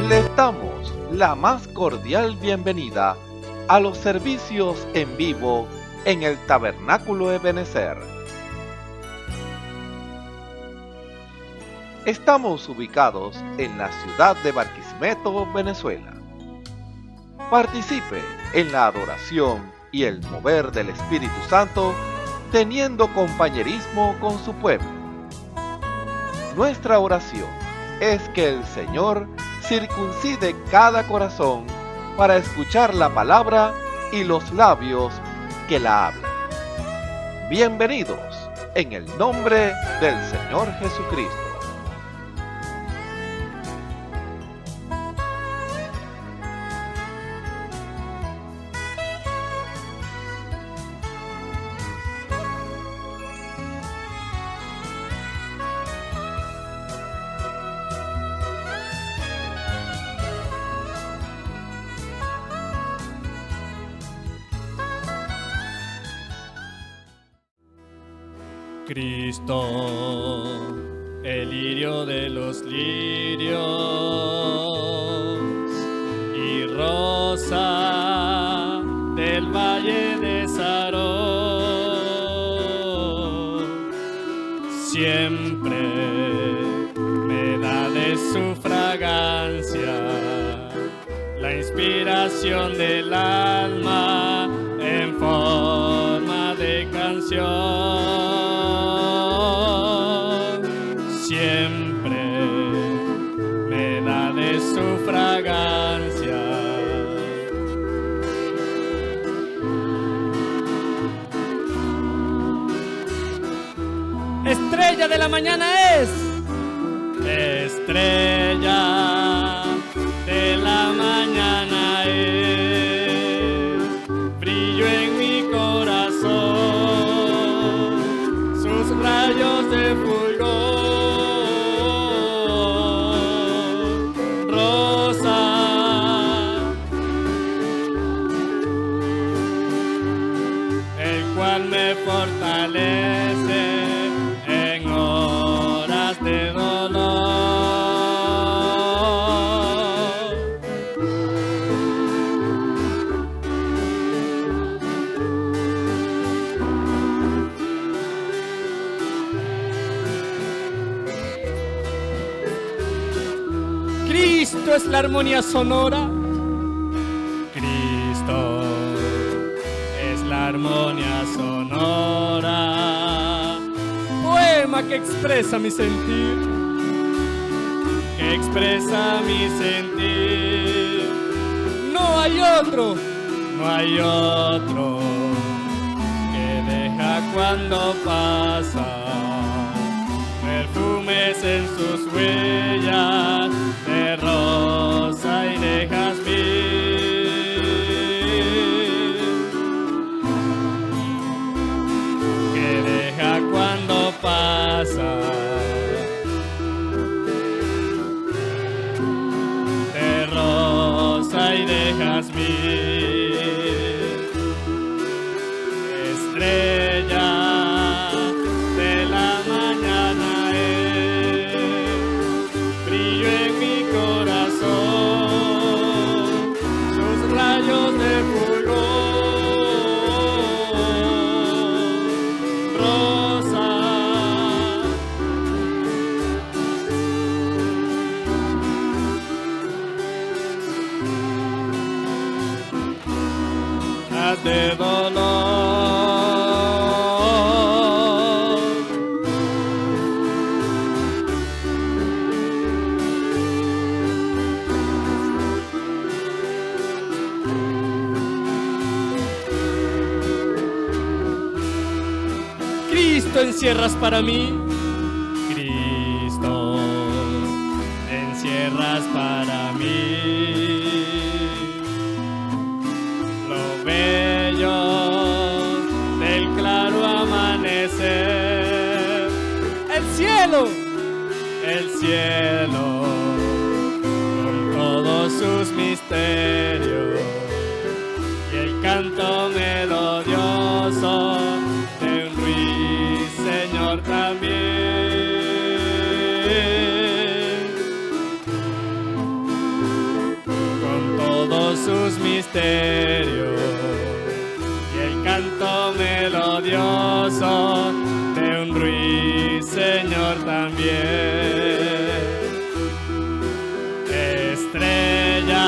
Les damos la más cordial bienvenida a los servicios en vivo en el Tabernáculo Ebenezer. Estamos ubicados en la ciudad de Barquisimeto, Venezuela. Participe en la adoración y el mover del Espíritu Santo, teniendo compañerismo con su pueblo. Nuestra oración es que el Señor circuncide cada corazón para escuchar la palabra y los labios que la hablan. Bienvenidos en el nombre del Señor Jesucristo. Cristo, el lirio de los lirios y rosa del valle de Sarón, siempre me da de su fragancia la inspiración del alma en forma de canción. Siempre me da de su fragancia. Estrella de la mañana es. Estrella de la mañana es. Brillo en mi corazón, sus rayos de fulgor. Fortalece en horas de dolor. Cristo es la armonía sonora. Cristo es la armonía sonora, poema que expresa mi sentir, que expresa mi sentir. No hay otro que deja cuando pasa perfumes en sus huellas de rosa y de jazmín. Cuando pasa de rosa y de jazmín. Estrella de la mañana es, brillo en mi corazón, sus rayos de fulgor. De dolor, Cristo encierras para mí, Cristo encierras para mí. Del claro amanecer, el cielo con todos sus misterios y el canto melodioso de un ruiseñor también. todos sus misterios y el canto melodioso de un ruiseñor también. Estrella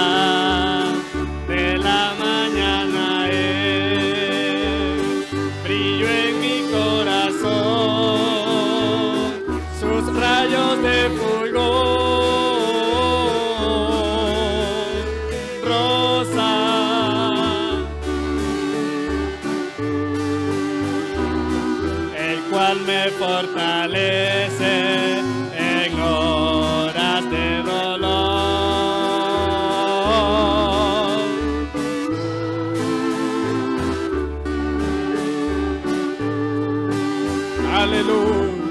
de la mañana es, brillo en mi corazón, sus rayos de fulgor. Me fortalece en horas de dolor. Aleluya.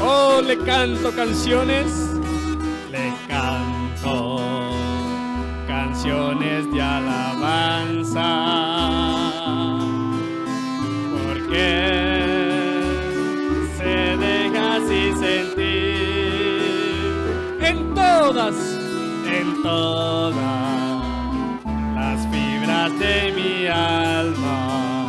Oh, le canto canciones, le canto canciones de alabanza, porque se deja así sentir en todas las fibras de mi alma,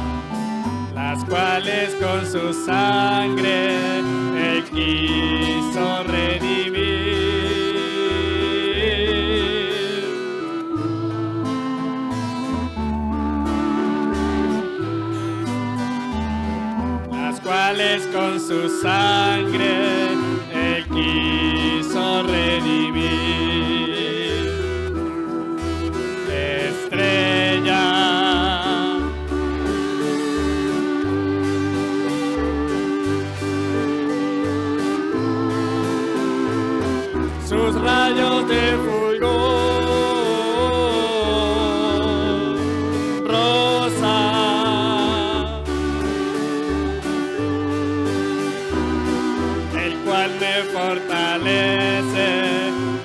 las cuales con su sangre Él quiso redimir. Cuales con su sangre Él quiso redimir. Estrella sus rayos de fulgor, rosa me fortalece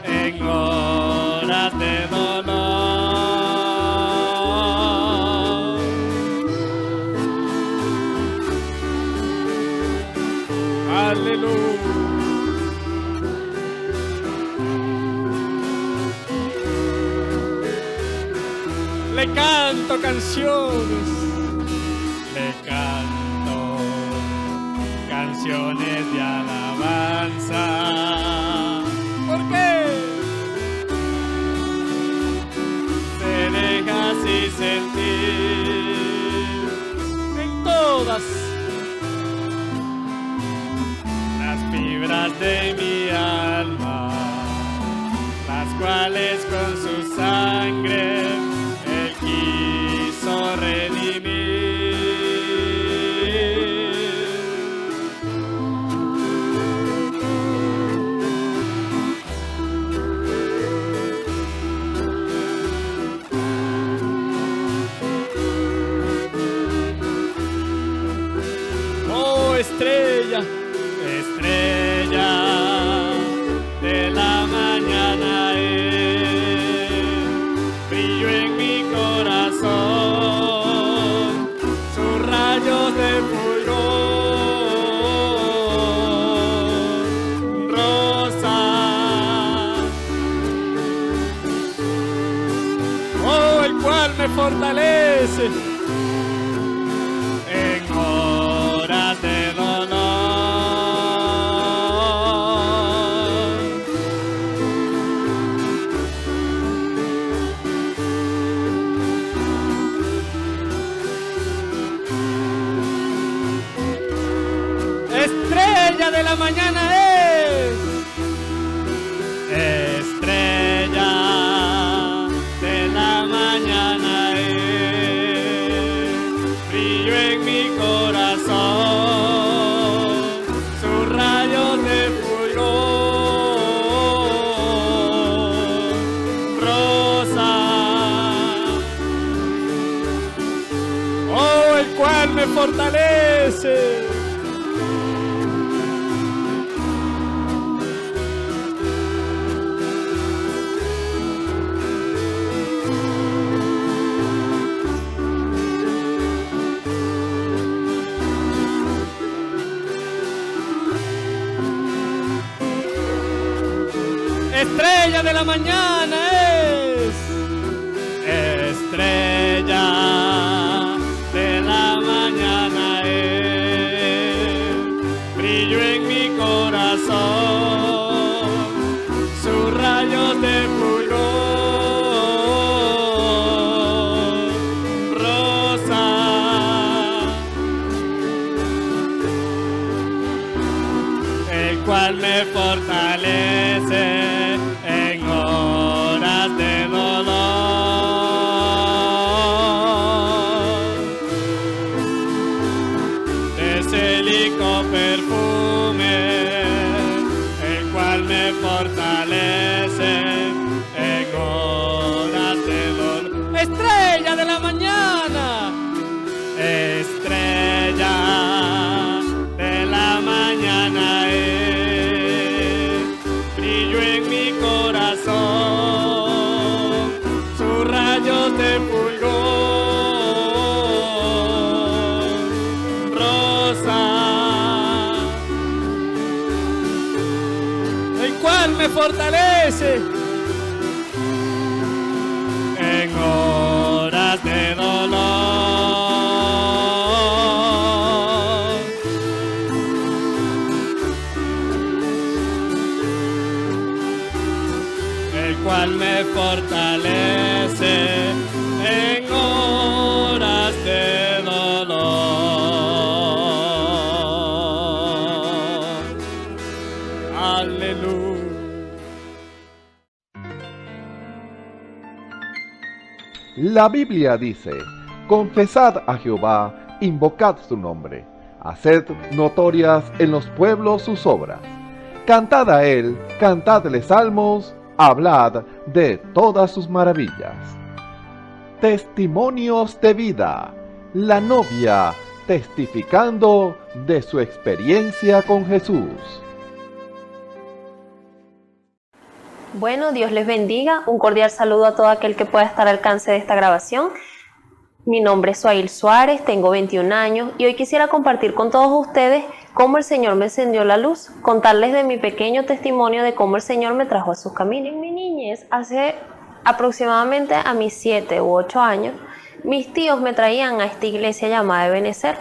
en horas de dolor. Aleluya. Le canto canciones, le canto canciones de alabanza. ¿Por qué? Se deja así sentir en todas las fibras de mi alma, las cuales con su sangre Él quiso redimir. Estrella, estrella de la mañana es, brillo en mi corazón, sus rayos de fulgor, rosa. Oh, el cual me fortalece en horas de dolor. Estrella de la mañana es, estrella de la mañana es, brillo en mi corazón, sus rayos de fulgor, rosa. Oh, el cual me fortalece estrella de la mañana es. Estrella de la mañana es. Brillo en mi corazón, sus rayos de fulgor, rosa. El cual me fortalece en horas de dolor. Deselico perfume, el cual me fortalece en horas de dolor. Estrella de la mañana, estrella de la mañana es. Brillo en mi corazón, sus rayos de fulgor, rosa, el cual me fortalece en horas de dolor. El cual me fortalece en horas de dolor. Aleluya. La Biblia dice: confesad a Jehová, invocad su nombre, haced notorias en los pueblos sus obras. Cantad a él, cantadle salmos, hablad de todas sus maravillas. Testimonios de vida. La novia testificando de su experiencia con Jesús. Bueno, Dios les bendiga. Un cordial saludo a todo aquel que pueda estar al alcance de esta grabación. Mi nombre es Suail Suárez, tengo 21 años y hoy quisiera compartir con todos ustedes cómo el Señor me encendió la luz, contarles de mi pequeño testimonio de cómo el Señor me trajo a sus caminos. En mi niñez, hace aproximadamente a mis 7 u 8 años, mis tíos me traían a esta iglesia llamada Ebenecer.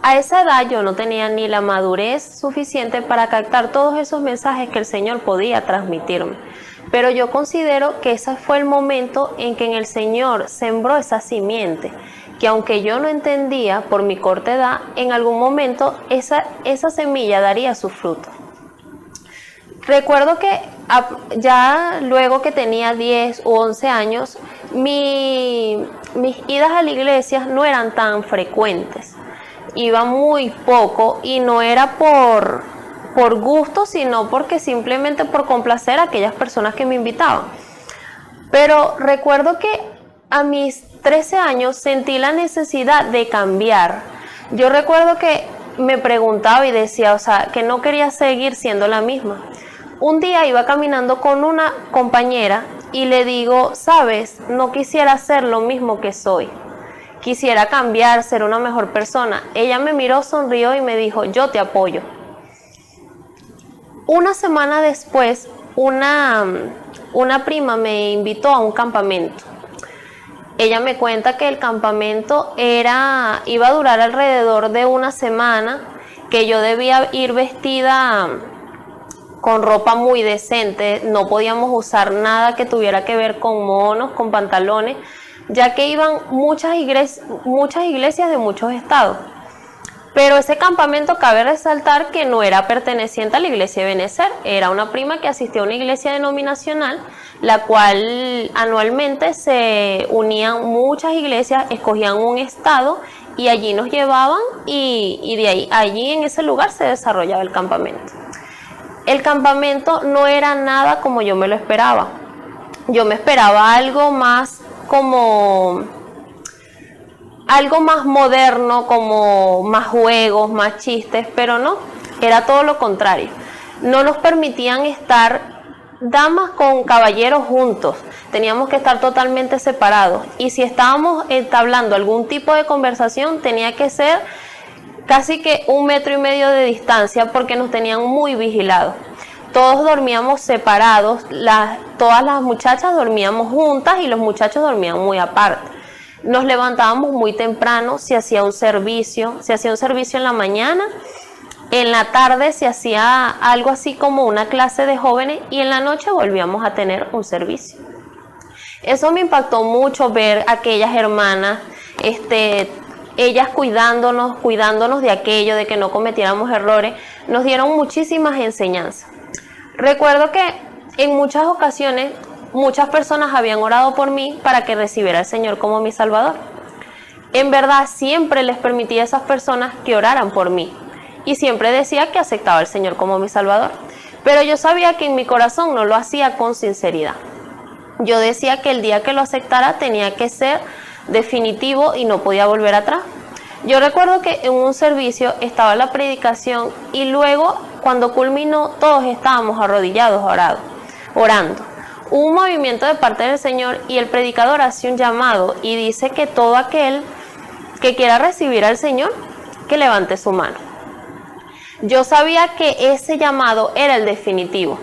A esa edad yo no tenía ni la madurez suficiente para captar todos esos mensajes que el Señor podía transmitirme. Pero yo considero que ese fue el momento en que el Señor sembró esa simiente, que aunque yo no entendía por mi corta edad, en algún momento esa semilla daría su fruto. Recuerdo que ya luego que tenía 10 u 11 años, mis idas a la iglesia no eran tan frecuentes. Iba muy poco y no era por gusto, sino porque simplemente por complacer a aquellas personas que me invitaban. Pero recuerdo que a mis 13 años sentí la necesidad de cambiar. Yo recuerdo que me preguntaba y decía, que no quería seguir siendo la misma. Un día iba caminando con una compañera y le digo, sabes, no quisiera ser lo mismo que soy. Quisiera cambiar, ser una mejor persona. Ella me miró, sonrió y me dijo, yo te apoyo. Una semana después, una prima me invitó a un campamento. Ella me cuenta que el campamento iba a durar alrededor de una semana, que yo debía ir vestida con ropa muy decente, no podíamos usar nada que tuviera que ver con monos, con pantalones, ya que iban muchas iglesias de muchos estados. Pero ese campamento cabe resaltar que no era perteneciente a la iglesia de Ebenecer, era una prima que asistía a una iglesia denominacional, la cual anualmente se unían muchas iglesias, escogían un estado y allí nos llevaban y de ahí, allí en ese lugar se desarrollaba el campamento. El campamento no era nada como yo me lo esperaba. Yo me esperaba algo más algo más moderno, como más juegos, más chistes, pero no, era todo lo contrario. No nos permitían estar damas con caballeros juntos, teníamos que estar totalmente separados, y si estábamos entablando algún tipo de conversación tenía que ser casi que 1,5 metros de distancia porque nos tenían muy vigilados. todos dormíamos separados, todas las muchachas dormíamos juntas y los muchachos dormían muy aparte. Nos levantábamos muy temprano, se hacía un servicio en la mañana, en la tarde se hacía algo así como una clase de jóvenes y en la noche volvíamos a tener un servicio. Eso me impactó mucho, ver a aquellas hermanas, ellas cuidándonos de aquello, de que no cometiéramos errores, nos dieron muchísimas enseñanzas. Recuerdo que en muchas ocasiones muchas personas habían orado por mí para que recibiera al Señor como mi Salvador. En verdad siempre les permití a esas personas que oraran por mí y siempre decía que aceptaba al Señor como mi Salvador. Pero yo sabía que en mi corazón no lo hacía con sinceridad. Yo decía que el día que lo aceptara tenía que ser definitivo y no podía volver atrás. Yo recuerdo que en un servicio estaba la predicación y luego cuando culminó todos estábamos arrodillados orando. Hubo un movimiento de parte del Señor y el predicador hace un llamado y dice que todo aquel que quiera recibir al Señor, que levante su mano. Yo sabía que ese llamado era el definitivo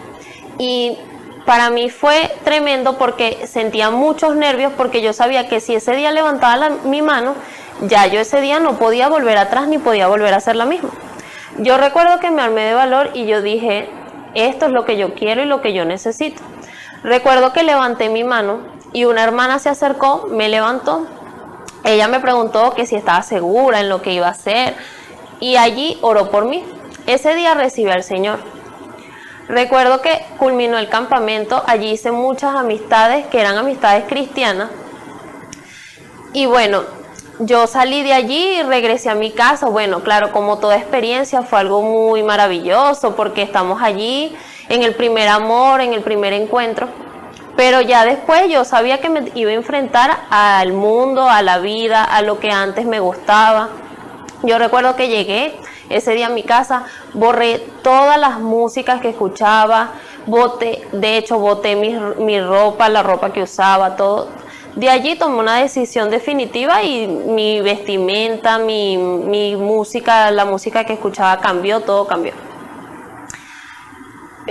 y para mí fue tremendo porque sentía muchos nervios porque yo sabía que si ese día levantaba mi mano, ya yo ese día no podía volver atrás ni podía volver a hacer la misma. Yo recuerdo que me armé de valor y yo dije, esto es lo que yo quiero y lo que yo necesito. Recuerdo que levanté mi mano y una hermana se acercó, me levantó. Ella me preguntó que si estaba segura en lo que iba a hacer y allí oró por mí. Ese día recibí al Señor. Recuerdo que culminó el campamento, allí hice muchas amistades que eran amistades cristianas. Y bueno, yo salí de allí y regresé a mi casa. Bueno, claro, como toda experiencia fue algo muy maravilloso porque estamos allí en el primer amor, en el primer encuentro. Pero ya después yo sabía que me iba a enfrentar al mundo, a la vida, a lo que antes me gustaba. Yo recuerdo que llegué ese día a mi casa, borré todas las músicas que escuchaba, boté mi ropa, la ropa que usaba, todo. De allí tomé una decisión definitiva y mi vestimenta, mi música, la música que escuchaba cambió, todo cambió.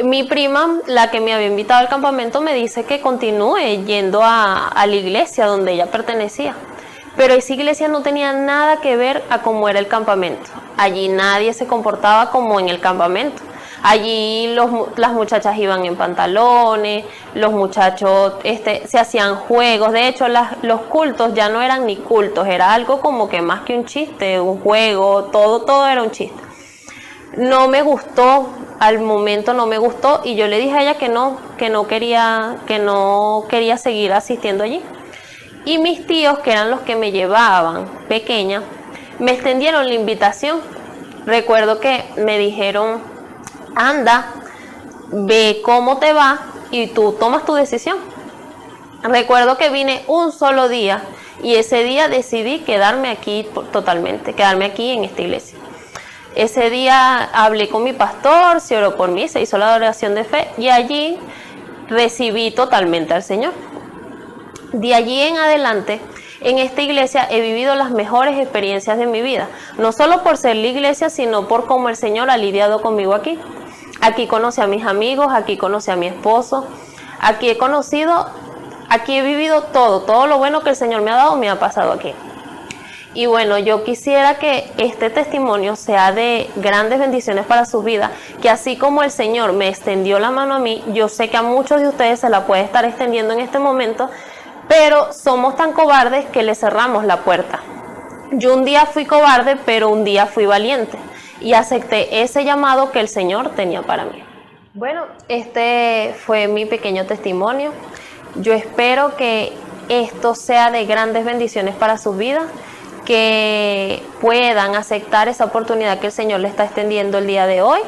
Mi prima, la que me había invitado al campamento, me dice que continúe yendo a la iglesia donde ella pertenecía. Pero esa iglesia no tenía nada que ver a cómo era el campamento. Allí nadie se comportaba como en el campamento. Allí las muchachas iban en pantalones, los muchachos se hacían juegos. De hecho, los cultos ya no eran ni cultos, era algo como que más que un chiste, un juego, todo era un chiste. No me gustó, al momento no me gustó y yo le dije a ella que no quería seguir asistiendo allí. Y mis tíos, que eran los que me llevaban pequeña, me extendieron la invitación. Recuerdo que me dijeron, anda, ve cómo te va y tú tomas tu decisión. Recuerdo que vine un solo día y ese día decidí quedarme aquí totalmente, quedarme aquí en esta iglesia. Ese día hablé con mi pastor, se oró por mí, se hizo la oración de fe y allí recibí totalmente al Señor. De allí en adelante, en esta iglesia he vivido las mejores experiencias de mi vida, no solo por ser la iglesia, sino por cómo el Señor ha lidiado conmigo aquí. Aquí conocí a mis amigos, aquí conocí a mi esposo, aquí he vivido todo lo bueno que el Señor me ha dado, me ha pasado aquí. Y bueno, yo quisiera que este testimonio sea de grandes bendiciones para sus vidas, que así como el Señor me extendió la mano a mí, yo sé que a muchos de ustedes se la puede estar extendiendo en este momento, pero somos tan cobardes que le cerramos la puerta. Yo un día fui cobarde, pero un día fui valiente y acepté ese llamado que el Señor tenía para mí. Bueno, este fue mi pequeño testimonio. Yo espero que esto sea de grandes bendiciones para sus vidas, que puedan aceptar esa oportunidad que el Señor le está extendiendo el día de hoy.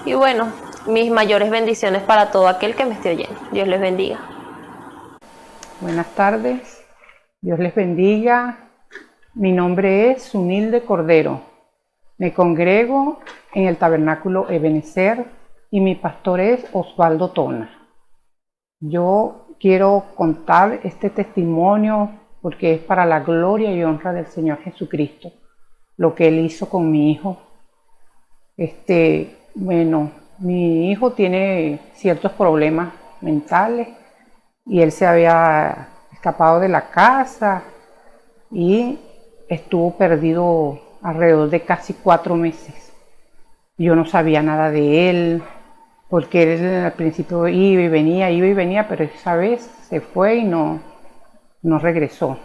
Y bueno, mis mayores bendiciones para todo aquel que me esté oyendo. Dios les bendiga. Buenas tardes, Dios les bendiga. Mi nombre es Sunilde Cordero. Me congrego en el Tabernáculo Ebenezer y mi pastor es Osvaldo Tona. Yo quiero contar este testimonio porque es para la gloria y honra del Señor Jesucristo, lo que Él hizo con mi hijo. Bueno, mi hijo tiene ciertos problemas mentales y él se había escapado de la casa y estuvo perdido alrededor de casi 4 meses. Yo no sabía nada de él, porque él al principio iba y venía, pero esa vez se fue y no regresó.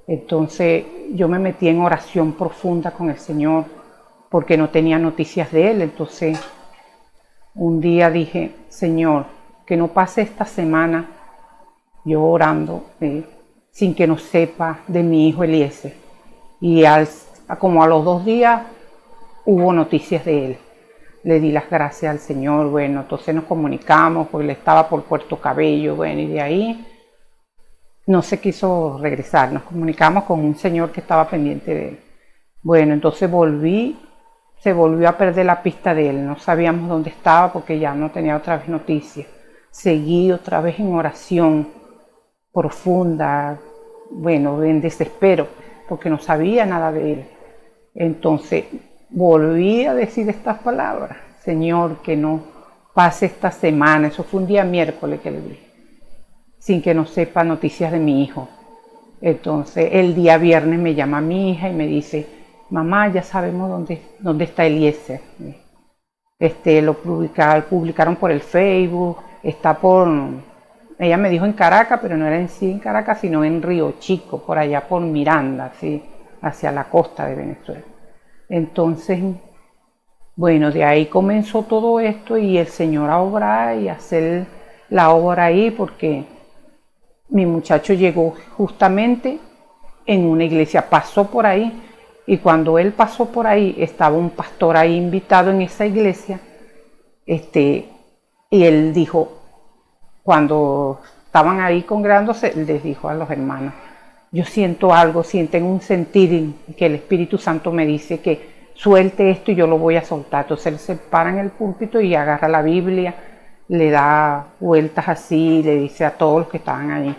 Entonces yo me metí en oración profunda con el Señor, porque no tenía noticias de él. Entonces un día dije, Señor, que no pase esta semana yo orando sin que no sepa de mi hijo Eliezer. Y como a los 2 días hubo noticias de él. Le di las gracias al Señor. Bueno, entonces nos comunicamos, porque él estaba por Puerto Cabello, bueno, y de ahí no se quiso regresar. Nos comunicamos con un señor que estaba pendiente de él. Bueno, entonces se volvió a perder la pista de él. No sabíamos dónde estaba porque ya no tenía otra vez noticias. Seguí otra vez en oración profunda, bueno, en desespero, porque no sabía nada de él. Entonces volví a decir estas palabras: Señor, que no pase esta semana. Eso fue un día miércoles que le dije, sin que no sepa noticias de mi hijo. Entonces el día viernes me llama mi hija y me dice, mamá, ya sabemos dónde está Eliezer. Lo publicaron por el Facebook, ella me dijo en Caracas, pero no era en sí en Caracas, sino en Río Chico, por allá por Miranda, así, hacia la costa de Venezuela. Entonces, bueno, de ahí comenzó todo esto y el Señor a obrar y a hacer la obra ahí, porque mi muchacho llegó justamente en una iglesia, pasó por ahí, y cuando él pasó por ahí, estaba un pastor ahí invitado en esa iglesia, y él dijo, cuando estaban ahí congregándose, les dijo a los hermanos, yo siento algo, sienten un sentir que el Espíritu Santo me dice que suelte esto y yo lo voy a soltar. Entonces él se para en el púlpito y agarra la Biblia, le da vueltas así, le dice a todos los que estaban ahí,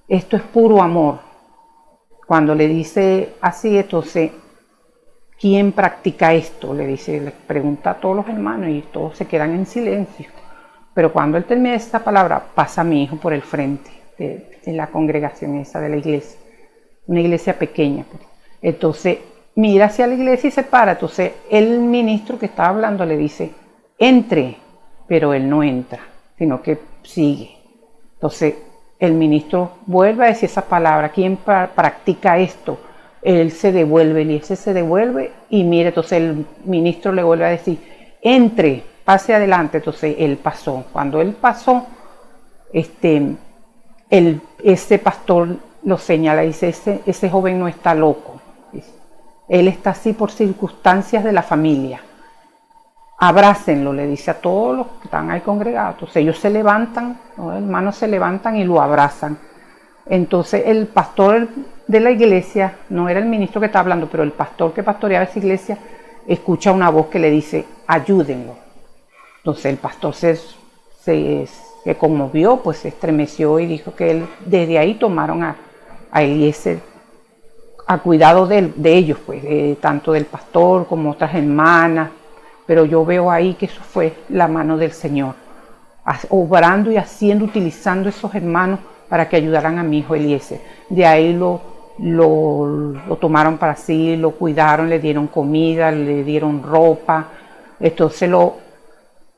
esto es puro amor. Cuando le dice así, entonces, ¿quién practica esto? Le pregunta a todos los hermanos y todos se quedan en silencio. Pero cuando él termina esta palabra, pasa mi hijo por el frente de la congregación esa de la iglesia, una iglesia pequeña. Entonces mira hacia la iglesia y se para. Entonces el ministro que estaba hablando le dice, entre, pero él no entra, sino que sigue. Entonces el ministro vuelve a decir esa palabra, ¿quién practica esto? Él se devuelve, Eliezer se devuelve y mire, entonces el ministro le vuelve a decir, entre, pase adelante. Entonces él pasó. Cuando él pasó, ese pastor lo señala y dice, ese joven no está loco. Dice, él está así por circunstancias de la familia. Abrácenlo, le dice a todos los que están ahí congregados. Entonces ellos se levantan, los hermanos se levantan y lo abrazan. Entonces el pastor de la iglesia, no era el ministro que estaba hablando, pero el pastor que pastoreaba esa iglesia, escucha una voz que le dice, ayúdenlo. Entonces el pastor se conmovió, pues se estremeció y dijo que desde ahí tomaron a Eliezer a cuidado de ellos, pues, tanto del pastor como otras hermanas. Pero yo veo ahí que eso fue la mano del Señor, obrando y haciendo, utilizando esos hermanos para que ayudaran a mi hijo Eliezer. De ahí lo tomaron para sí, lo cuidaron, le dieron comida, le dieron ropa. Entonces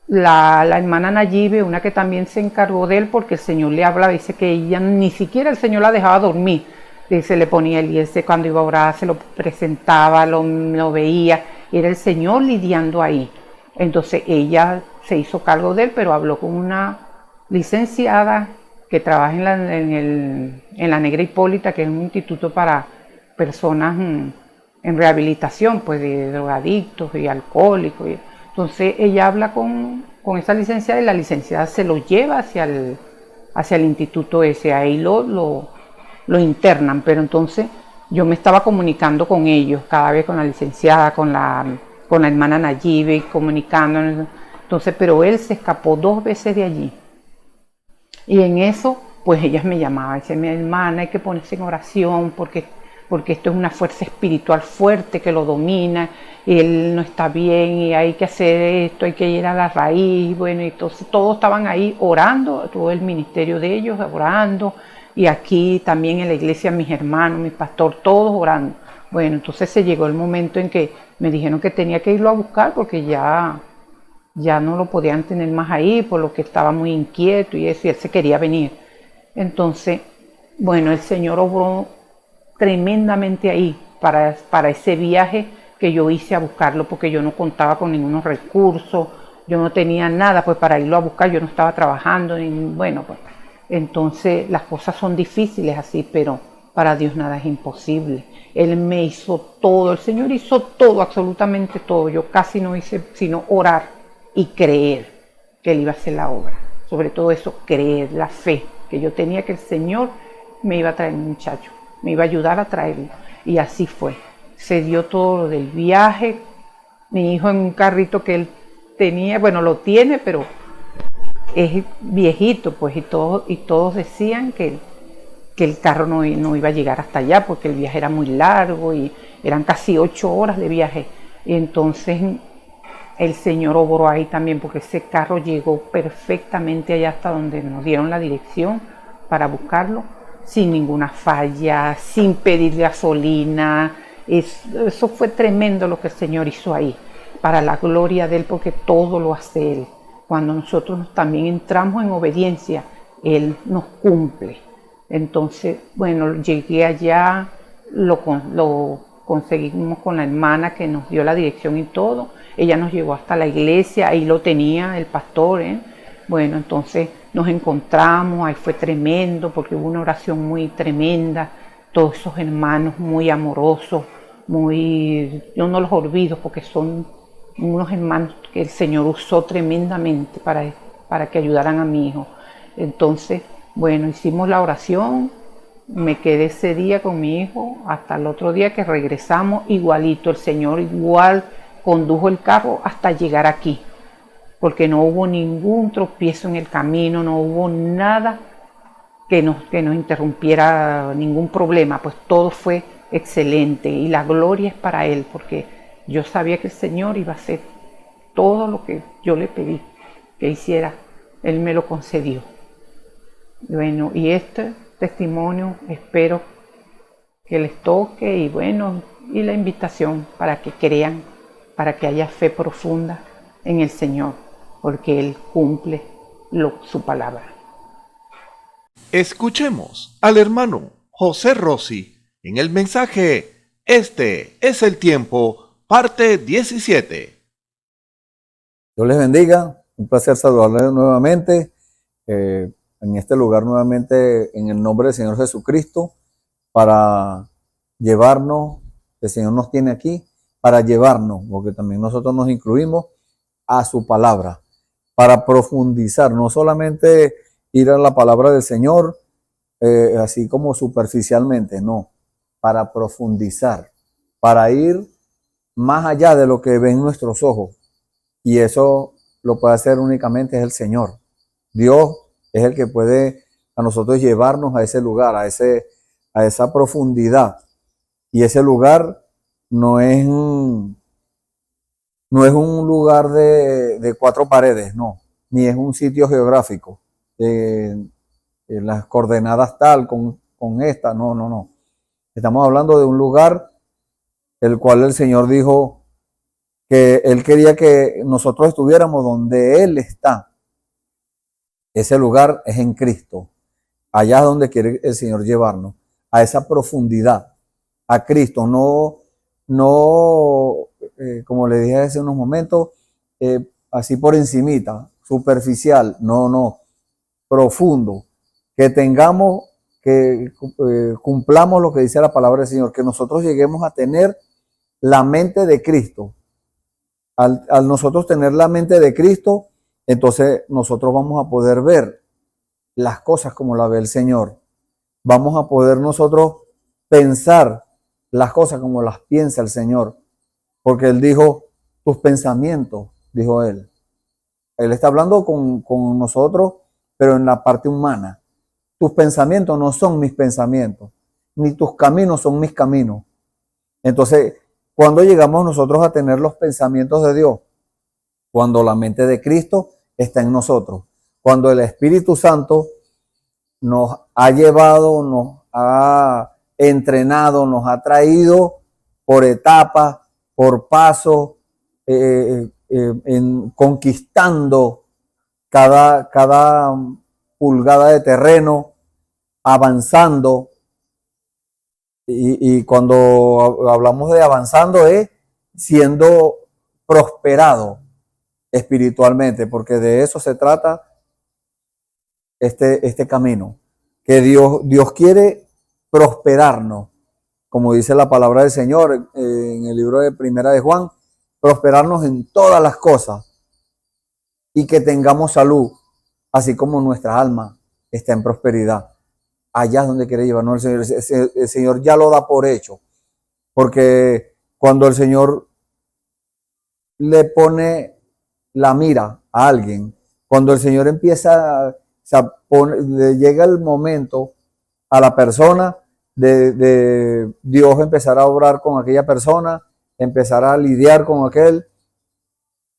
la hermana Nayibe, una que también se encargó de él, porque el Señor le hablaba, dice que ella ni siquiera el Señor la dejaba dormir. Se le ponía Eliezer cuando iba a orar, se lo presentaba, lo veía, y era el Señor lidiando ahí. Entonces ella se hizo cargo de él, pero habló con una licenciada que trabaja en la Negra Hipólita, que es un instituto para personas en rehabilitación, pues de drogadictos y alcohólicos. Entonces ella habla con esa licenciada y la licenciada se lo lleva hacia el instituto ese, ahí lo internan. Pero entonces yo me estaba comunicando con ellos, cada vez con la licenciada, con la hermana Nayibe, comunicándonos. Entonces, pero él se escapó 2 veces de allí. Y en eso, pues ellas me llamaban, dice, mi hermana, hay que ponerse en oración porque porque esto es una fuerza espiritual fuerte que lo domina, y él no está bien y hay que hacer esto, hay que ir a la raíz. Bueno, entonces todos estaban ahí orando, todo el ministerio de ellos orando, y aquí también en la iglesia mis hermanos, mi pastor, todos orando. Bueno, entonces se llegó el momento en que me dijeron que tenía que irlo a buscar porque ya no lo podían tener más ahí, por lo que estaba muy inquieto y eso, y él se quería venir. Entonces, bueno, el Señor obró tremendamente ahí para ese viaje que yo hice a buscarlo, porque yo no contaba con ningunos recursos, yo no tenía nada pues para irlo a buscar, yo no estaba trabajando, bueno, pues entonces las cosas son difíciles así, pero para Dios nada es imposible. Él me hizo todo, el Señor hizo todo, absolutamente todo. Yo casi no hice sino orar y creer que Él iba a hacer la obra. Sobre todo eso, creer, la fe, que yo tenía que el Señor me iba a traer un muchacho, me iba a ayudar a traerlo. Y así fue. Se dio todo lo del viaje. Mi hijo en un carrito que él tenía, bueno, lo tiene, pero es viejito, pues, y todos decían que el carro no iba a llegar hasta allá porque el viaje era muy largo y eran casi 8 horas de viaje. Y entonces el Señor obró ahí también, porque ese carro llegó perfectamente allá hasta donde nos dieron la dirección para buscarlo, sin ninguna falla, sin pedir gasolina. Eso fue tremendo lo que el Señor hizo ahí, para la gloria de Él, porque todo lo hace Él. Cuando nosotros también entramos en obediencia, Él nos cumple. Entonces, bueno, llegué allá, lo conseguimos con la hermana que nos dio la dirección y todo. Ella nos llevó hasta la iglesia, ahí lo tenía el pastor, ¿eh? Bueno, entonces nos encontramos, ahí fue tremendo porque hubo una oración muy tremenda, todos esos hermanos muy amorosos, yo no los olvido porque son unos hermanos que el Señor usó tremendamente para que ayudaran a mi hijo. Entonces, bueno, hicimos la oración, me quedé ese día con mi hijo hasta el otro día que regresamos, igualito, el Señor igual condujo el carro hasta llegar aquí, porque no hubo ningún tropiezo en el camino, no hubo nada que nos interrumpiera, ningún problema, pues todo fue excelente y la gloria es para Él, porque yo sabía que el Señor iba a hacer todo lo que yo le pedí que hiciera, Él me lo concedió. Bueno, y este testimonio espero que les toque y bueno, y la invitación para que crean, para que haya fe profunda en el Señor, porque Él cumple su palabra. Escuchemos al hermano José Rossi en el mensaje Este es el tiempo, parte 17. Dios les bendiga, un placer saludarles nuevamente en este lugar nuevamente en el nombre del Señor Jesucristo para llevarnos, el Señor nos tiene aquí para llevarnos, porque también nosotros nos incluimos a su palabra, para profundizar, no solamente ir a la palabra del Señor así como superficialmente, no, para profundizar, para ir más allá de lo que ven nuestros ojos. Y eso lo puede hacer únicamente es el Señor. Dios es el que puede a nosotros llevarnos a ese lugar, a esa profundidad. Y ese lugar no es un lugar de 4 paredes, no, ni es un sitio geográfico. Las coordenadas tal con esta, no. Estamos hablando de un lugar el cual el Señor dijo que Él quería que nosotros estuviéramos donde Él está. Ese lugar es en Cristo. Allá es donde quiere el Señor llevarnos, a esa profundidad, a Cristo, no como le dije hace unos momentos, así por encimita, superficial, no, profundo, que cumplamos lo que dice la palabra del Señor, que nosotros lleguemos a tener la mente de Cristo. Al nosotros tener la mente de Cristo, entonces nosotros vamos a poder ver las cosas como la ve el Señor. Vamos a poder nosotros pensar las cosas como las piensa el Señor. Porque Él dijo, tus pensamientos, dijo Él. Él está hablando con nosotros, pero en la parte humana. Tus pensamientos no son mis pensamientos. ni tus caminos son mis caminos. Entonces, cuando llegamos nosotros a tener los pensamientos de Dios, cuando la mente de Cristo está en nosotros, cuando el Espíritu Santo nos ha llevado, nos ha entrenado, nos ha traído por etapas, por pasos, conquistando cada pulgada de terreno, avanzando. Y cuando hablamos de avanzando es siendo prosperado espiritualmente, porque de eso se trata este camino, que Dios quiere prosperarnos, como dice la palabra del Señor en el libro de Primera de Juan, prosperarnos en todas las cosas y que tengamos salud, así como nuestra alma está en prosperidad. Allá es donde quiere llevarnos el Señor. El Señor ya lo da por hecho, porque cuando el Señor le pone la mira a alguien, cuando el Señor empieza, le llega el momento a la persona de Dios empezar a obrar con aquella persona, empezar a lidiar con aquel,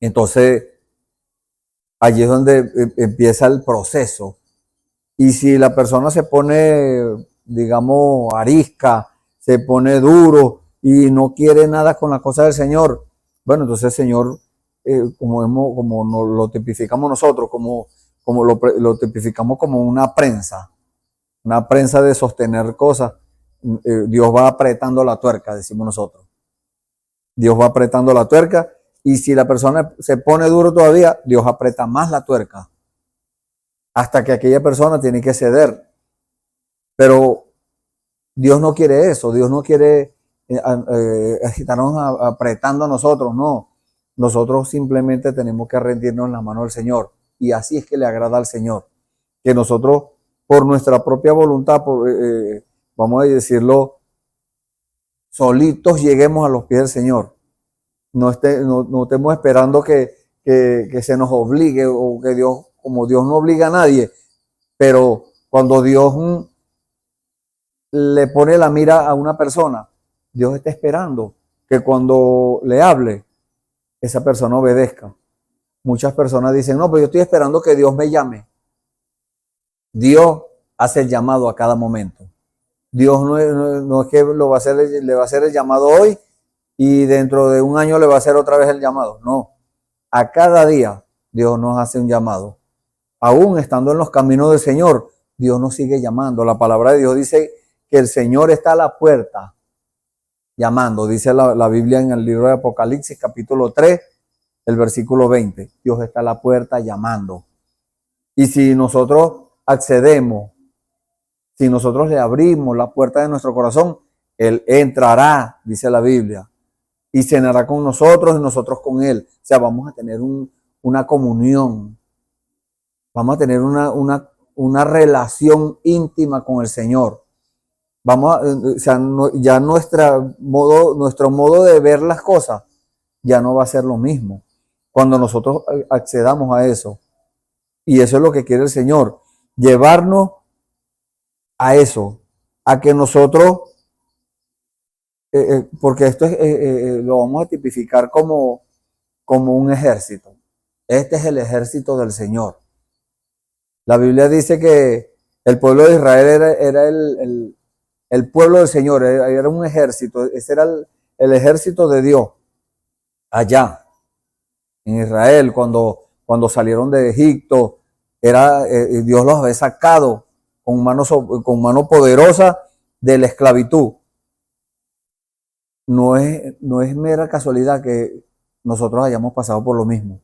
entonces allí es donde empieza el proceso. Y si la persona se pone, digamos, arisca, se pone duro y no quiere nada con las cosas del Señor, bueno, entonces el Señor, como nos lo tipificamos nosotros, como lo tipificamos como una prensa de sostener cosas, Dios va apretando la tuerca, decimos nosotros. Dios va apretando la tuerca y si la persona se pone duro todavía, Dios aprieta más la tuerca, hasta que aquella persona tiene que ceder. Pero Dios no quiere eso, Dios no quiere estarnos apretando a nosotros, no. Nosotros simplemente tenemos que rendirnos en la mano del Señor. Y así es que le agrada al Señor. Que nosotros, por nuestra propia voluntad, vamos a decirlo, solitos lleguemos a los pies del Señor. No estemos esperando que se nos obligue o que Dios, como Dios no obliga a nadie, pero cuando Dios le pone la mira a una persona, Dios está esperando que cuando le hable, esa persona obedezca. Muchas personas dicen, no, pues yo estoy esperando que Dios me llame. Dios hace el llamado a cada momento. Dios no es que le va a hacer el llamado hoy y dentro de un año le va a hacer otra vez el llamado. No, a cada día Dios nos hace un llamado. Aún estando en los caminos del Señor, Dios nos sigue llamando. La palabra de Dios dice que el Señor está a la puerta llamando. Dice la Biblia en el libro de Apocalipsis, capítulo 3, el versículo 20. Dios está a la puerta llamando. Y si nosotros accedemos, si nosotros le abrimos la puerta de nuestro corazón, Él entrará, dice la Biblia, y cenará con nosotros y nosotros con Él. O sea, vamos a tener una comunión. Vamos a tener una relación íntima con el Señor. Ya nuestro modo de ver las cosas ya no va a ser lo mismo cuando nosotros accedamos a eso. Y eso es lo que quiere el Señor, llevarnos a eso, a que nosotros, porque esto lo vamos a tipificar como un ejército. Este es el ejército del Señor. La Biblia dice que el pueblo de Israel era el pueblo del Señor, era un ejército, ese era el ejército de Dios. Allá, en Israel, cuando salieron de Egipto, Dios los había sacado con mano poderosa de la esclavitud. No es mera casualidad que nosotros hayamos pasado por lo mismo.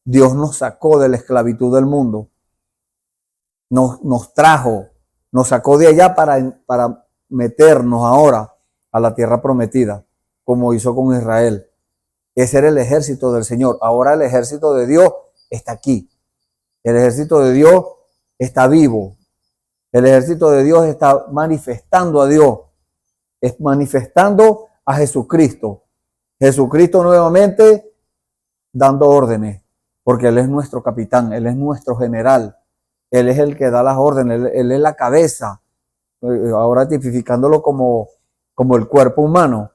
Dios nos sacó de la esclavitud del mundo. Nos trajo, nos sacó de allá para meternos ahora a la tierra prometida, como hizo con Israel. Ese era el ejército del Señor. Ahora el ejército de Dios está aquí. El ejército de Dios está vivo. El ejército de Dios está manifestando a Dios. Es manifestando a Jesucristo. Jesucristo nuevamente dando órdenes, porque Él es nuestro capitán, Él es nuestro general. Él es el que da las órdenes, Él es la cabeza. ahora tipificándolo como el cuerpo humano.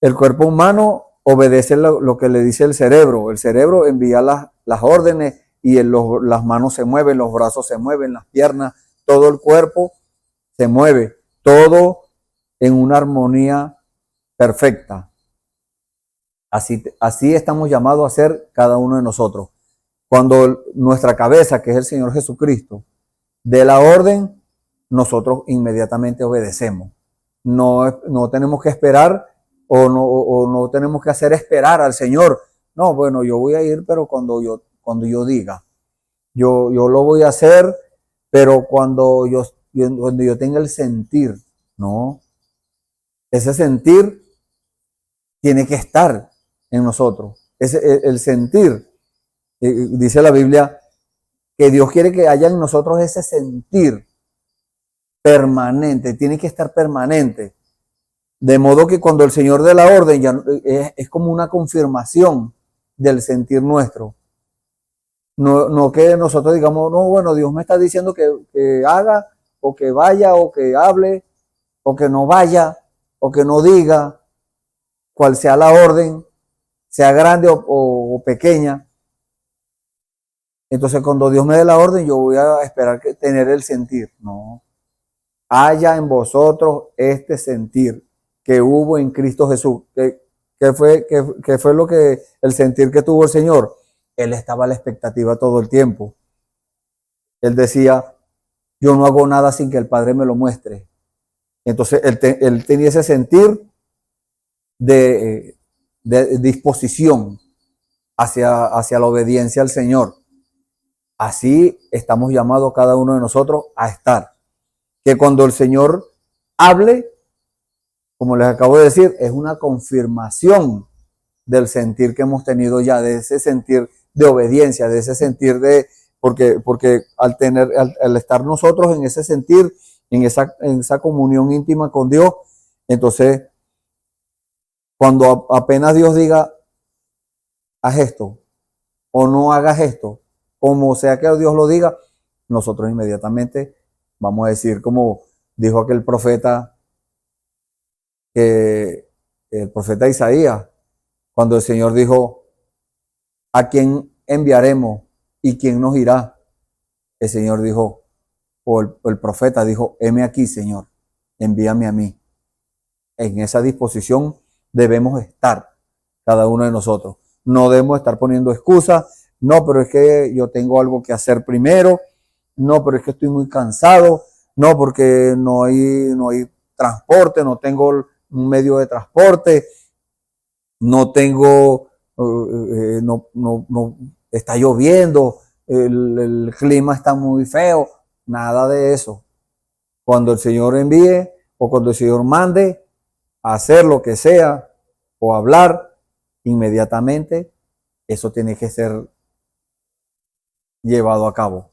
El cuerpo humano obedece lo que le dice el cerebro. El cerebro envía las órdenes y las manos se mueven, los brazos se mueven, las piernas, todo el cuerpo se mueve, todo en una armonía perfecta. Así estamos llamados a ser cada uno de nosotros. Cuando nuestra cabeza, que es el Señor Jesucristo, dé la orden, nosotros inmediatamente obedecemos. No tenemos que esperar o no tenemos que hacer esperar al Señor. No, bueno, yo voy a ir, pero cuando yo diga. Yo lo voy a hacer, pero cuando yo tenga el sentir. No. Ese sentir tiene que estar en nosotros. El sentir. Dice la Biblia que Dios quiere que haya en nosotros ese sentir permanente, tiene que estar permanente. De modo que cuando el Señor dé la orden, ya es como una confirmación del sentir nuestro. No que nosotros digamos, no, bueno, Dios me está diciendo que haga, o que vaya, o que hable, o que no vaya, o que no diga, cual sea la orden, sea grande o pequeña. Entonces, cuando Dios me dé la orden, yo voy a esperar tener el sentir. No. Haya en vosotros este sentir que hubo en Cristo Jesús. ¿Qué fue el sentir que tuvo el Señor? Él estaba a la expectativa todo el tiempo. Él decía, yo no hago nada sin que el Padre me lo muestre. Entonces, él tenía ese sentir de disposición hacia la obediencia al Señor. Así estamos llamados cada uno de nosotros a estar. Que cuando el Señor hable, como les acabo de decir, es una confirmación del sentir que hemos tenido ya, de ese sentir de obediencia, de ese sentir porque al estar nosotros en ese sentir, en esa comunión íntima con Dios, entonces, cuando apenas Dios diga, haz esto, o no hagas esto, como sea que Dios lo diga, nosotros inmediatamente vamos a decir, como dijo aquel profeta, el profeta Isaías, cuando el Señor dijo, ¿a quién enviaremos y quién nos irá? El Señor dijo, o el profeta dijo, heme aquí, Señor, envíame a mí. En esa disposición debemos estar cada uno de nosotros. No debemos estar poniendo excusas. No, pero es que yo tengo algo que hacer primero. No, pero es que estoy muy cansado. No, porque no hay transporte, no tengo un medio de transporte. No tengo, está lloviendo, el clima está muy feo. Nada de eso. Cuando el Señor envíe o cuando el Señor mande a hacer lo que sea o hablar, inmediatamente eso tiene que ser llevado a cabo.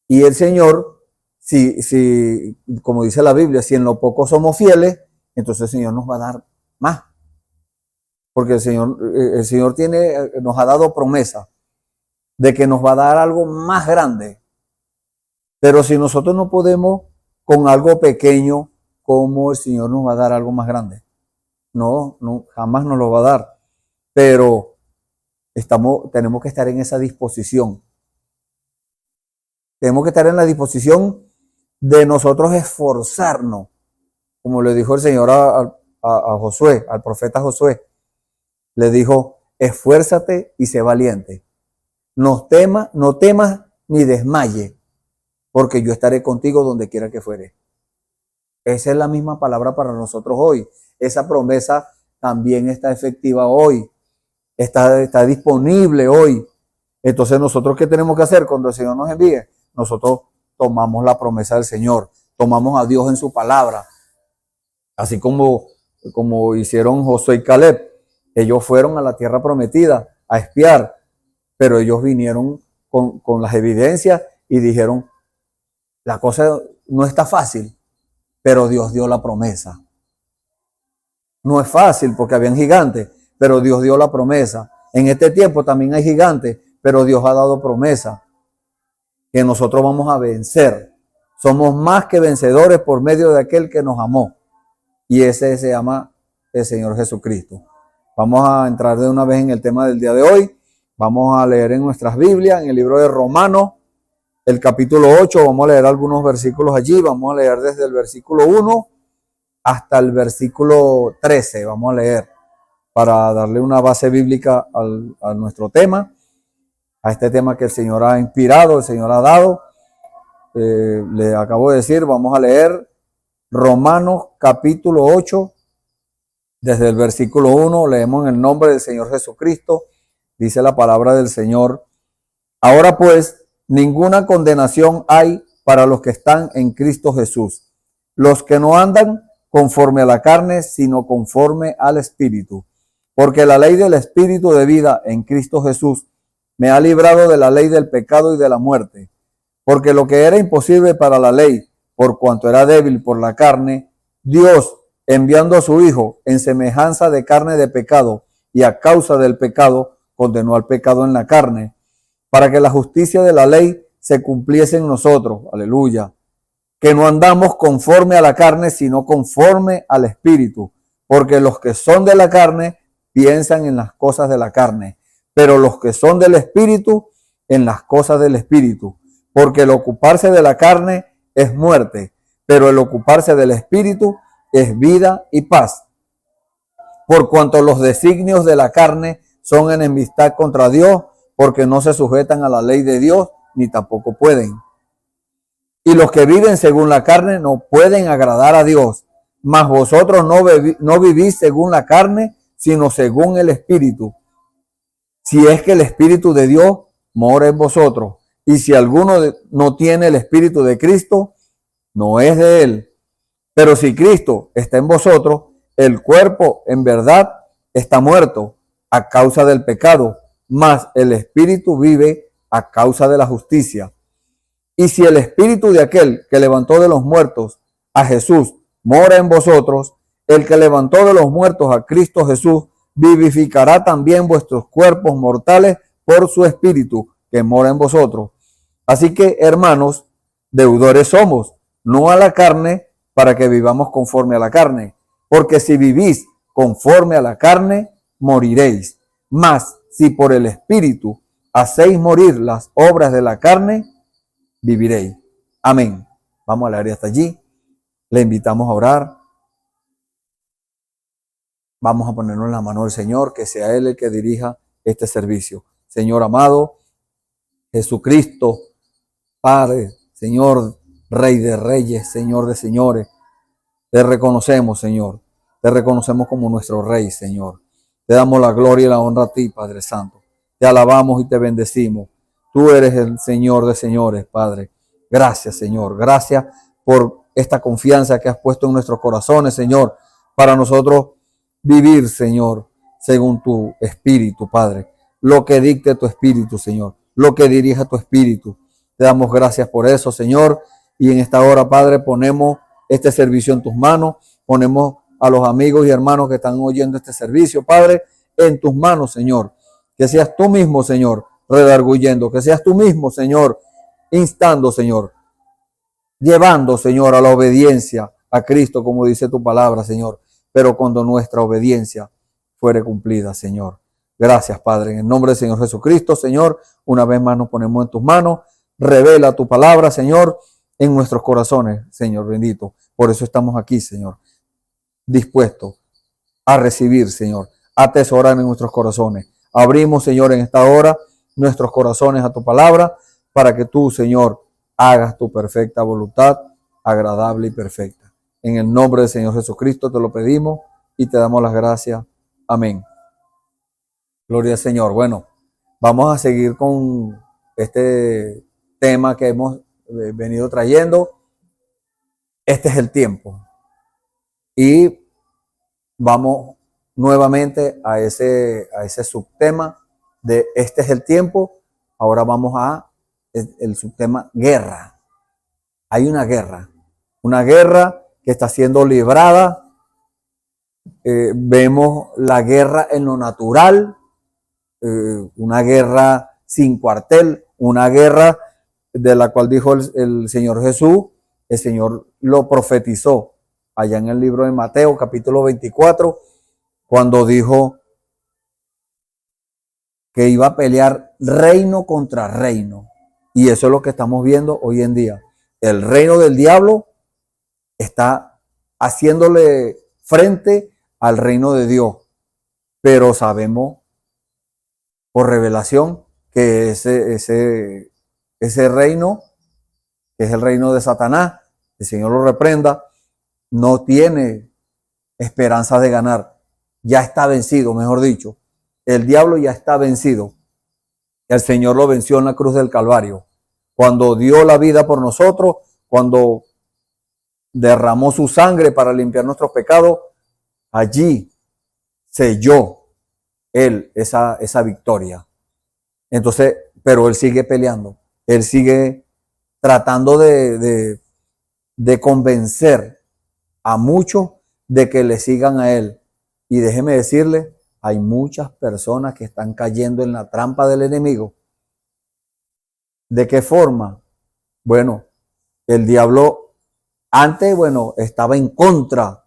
Y el Señor, si como dice la Biblia, si en lo poco somos fieles, entonces el Señor nos va a dar más. Porque el Señor nos ha dado promesa de que nos va a dar algo más grande. Pero si nosotros no podemos con algo pequeño, ¿cómo el Señor nos va a dar algo más grande? No, jamás nos lo va a dar. Pero tenemos que estar en esa disposición. Tenemos que estar en la disposición de nosotros esforzarnos, como le dijo el Señor a Josué, al profeta Josué. Le dijo, esfuérzate y sé valiente. No temas ni desmaye, porque yo estaré contigo donde quiera que fuere. Esa es la misma palabra para nosotros hoy. Esa promesa también está efectiva hoy. Está disponible hoy. Entonces, ¿nosotros qué tenemos que hacer cuando el Señor nos envíe? Nosotros tomamos la promesa del Señor, tomamos a Dios en su palabra. Así como hicieron Josué y Caleb. Ellos fueron a la tierra prometida a espiar, pero ellos vinieron con las evidencias y dijeron, la cosa no está fácil, pero Dios dio la promesa. No es fácil porque habían gigantes, pero Dios dio la promesa. En este tiempo también hay gigantes, pero Dios ha dado promesa que nosotros vamos a vencer Somos más que vencedores por medio de aquel que nos amó. Y ese se llama el Señor Jesucristo. Vamos a entrar de una vez en el tema del día de hoy. Vamos a leer en nuestras Biblias, en el libro de Romanos, el capítulo 8. Vamos a leer algunos versículos allí. Vamos a leer desde el versículo 1 hasta el versículo 13. Vamos a leer para darle una base bíblica a nuestro tema, a este tema que el Señor ha inspirado, el Señor ha dado. Le acabo de decir, vamos a leer Romanos capítulo 8, desde el versículo 1, leemos en el nombre del Señor Jesucristo. Dice la palabra del Señor: ahora pues, ninguna condenación hay para los que están en Cristo Jesús, los que no andan conforme a la carne, sino conforme al Espíritu. Porque la ley del Espíritu de vida en Cristo Jesús me ha librado de la ley del pecado y de la muerte. Porque lo que era imposible para la ley, por cuanto era débil por la carne, Dios, enviando a su Hijo en semejanza de carne de pecado, y a causa del pecado, condenó al pecado en la carne, para que la justicia de la ley se cumpliese en nosotros. Aleluya. Que no andamos conforme a la carne, sino conforme al Espíritu. Porque los que son de la carne piensan en las cosas de la carne, pero los que son del Espíritu, en las cosas del Espíritu. Porque el ocuparse de la carne es muerte, pero el ocuparse del Espíritu es vida y paz. Por cuanto los designios de la carne son enemistad contra Dios, porque no se sujetan a la ley de Dios, ni tampoco pueden. Y los que viven según la carne no pueden agradar a Dios. Mas vosotros no vivís según la carne, sino según el Espíritu. Si es que el Espíritu de Dios mora en vosotros. Y si alguno no tiene el Espíritu de Cristo, no es de él. Pero si Cristo está en vosotros, el cuerpo en verdad está muerto a causa del pecado, mas el Espíritu vive a causa de la justicia. Y si el Espíritu de aquel que levantó de los muertos a Jesús mora en vosotros, el que levantó de los muertos a Cristo Jesús vivificará también vuestros cuerpos mortales por su Espíritu que mora en vosotros. Así que, hermanos, deudores somos, no a la carne, para que vivamos conforme a la carne. Porque si vivís conforme a la carne, moriréis. Mas si por el Espíritu hacéis morir las obras de la carne, viviréis. Amén. Vamos a leer hasta allí. Le invitamos a orar. Vamos a ponernos en la mano del Señor, que sea Él el que dirija este servicio. Señor amado, Jesucristo, Padre, Señor, Rey de Reyes, Señor de Señores, te reconocemos, Señor. Te reconocemos como nuestro Rey, Señor. Te damos la gloria y la honra a ti, Padre Santo. Te alabamos y te bendecimos. Tú eres el Señor de señores, Padre. Gracias, Señor. Gracias por esta confianza que has puesto en nuestros corazones, Señor, para nosotros vivir, Señor, según tu Espíritu, Padre. Lo que dicte tu Espíritu, Señor. Lo que dirija tu Espíritu. Te damos gracias por eso, Señor. Y en esta hora, Padre, ponemos este servicio en tus manos. Ponemos a los amigos y hermanos que están oyendo este servicio, Padre, en tus manos, Señor. Que seas tú mismo, Señor, redarguyendo. Que seas tú mismo, Señor, instando, Señor. Llevando, Señor, a la obediencia a Cristo, como dice tu palabra, Señor. Pero cuando nuestra obediencia fuere cumplida, Señor. Gracias, Padre. En el nombre del Señor Jesucristo, Señor, una vez más nos ponemos en tus manos. Revela tu palabra, Señor, en nuestros corazones, Señor bendito. Por eso estamos aquí, Señor, dispuestos a recibir, Señor, a atesorar en nuestros corazones. Abrimos, Señor, en esta hora nuestros corazones a tu palabra para que tú, Señor, hagas tu perfecta voluntad, agradable y perfecta. En el nombre del Señor Jesucristo te lo pedimos y te damos las gracias. Amén. Gloria al Señor. Bueno, vamos a seguir con este tema que hemos venido trayendo. Este es el tiempo. Y vamos nuevamente a ese subtema de este es el tiempo. Ahora vamos a el subtema guerra. Hay una guerra que está siendo librada. Vemos la guerra en lo natural, una guerra sin cuartel, una guerra de la cual dijo el Señor Jesús el Señor lo profetizó allá en el libro de Mateo, capítulo 24, cuando dijo que iba a pelear reino contra reino. Y eso es lo que estamos viendo hoy en día. El reino del diablo está haciéndole frente al reino de Dios. Pero sabemos por revelación que ese reino, que es el reino de Satanás, el Señor lo reprenda, no tiene esperanza de ganar. Ya está vencido, mejor dicho. El diablo ya está vencido. El Señor lo venció en la cruz del Calvario. Cuando dio la vida por nosotros, cuando derramó su sangre para limpiar nuestros pecados, allí selló Él esa victoria. Entonces, pero Él sigue peleando. Él sigue tratando de convencer a muchos de que le sigan a Él. Y déjeme decirle, hay muchas personas que están cayendo en la trampa del enemigo. ¿De qué forma? Bueno, el diablo antes, estaba en contra.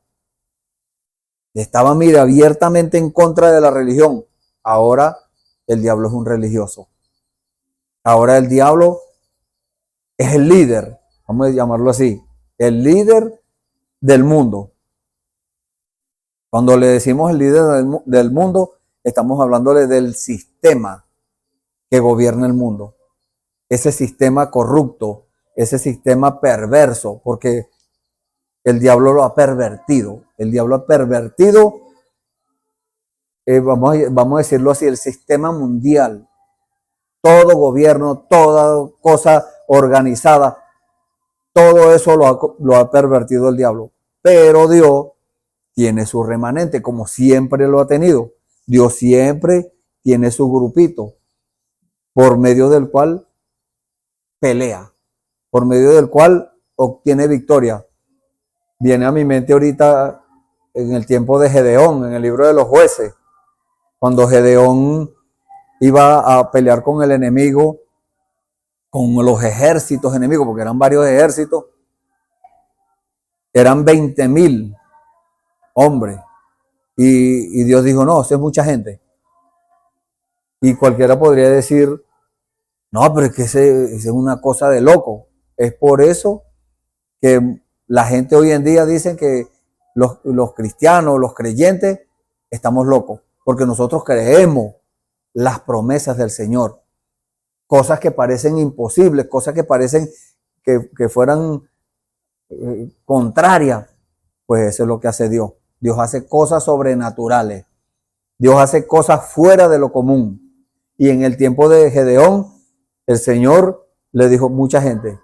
Estaba, mira, abiertamente en contra de la religión. Ahora el diablo es un religioso. Ahora el diablo es el líder, vamos a llamarlo así, el líder del mundo. Cuando le decimos el líder del mundo, estamos hablándole del sistema que gobierna el mundo. Ese sistema corrupto, ese sistema perverso, porque el diablo lo ha pervertido. El diablo ha pervertido, vamos a decirlo así, el sistema mundial. Todo gobierno, toda cosa organizada, todo eso lo ha pervertido el diablo. Pero Dios tiene su remanente, como siempre lo ha tenido. Dios siempre tiene su grupito, por medio del cual pelea, por medio del cual obtiene victoria. Viene a mi mente ahorita en el tiempo de Gedeón, en el libro de los jueces, cuando Gedeón iba a pelear con el enemigo, con los ejércitos enemigos, porque eran varios ejércitos, eran 20,000 hombres. Y Dios dijo, no, eso es mucha gente. Y cualquiera podría decir, no, pero es que ese es una cosa de loco. Es por eso que la gente hoy en día dice que los cristianos, los creyentes, estamos locos, porque nosotros creemos las promesas del Señor. Cosas que parecen imposibles, cosas que parecen que fueran contrarias, pues eso es lo que hace Dios. Dios hace cosas sobrenaturales. Dios hace cosas fuera de lo común. Y en el tiempo de Gedeón, el Señor le dijo a mucha gente,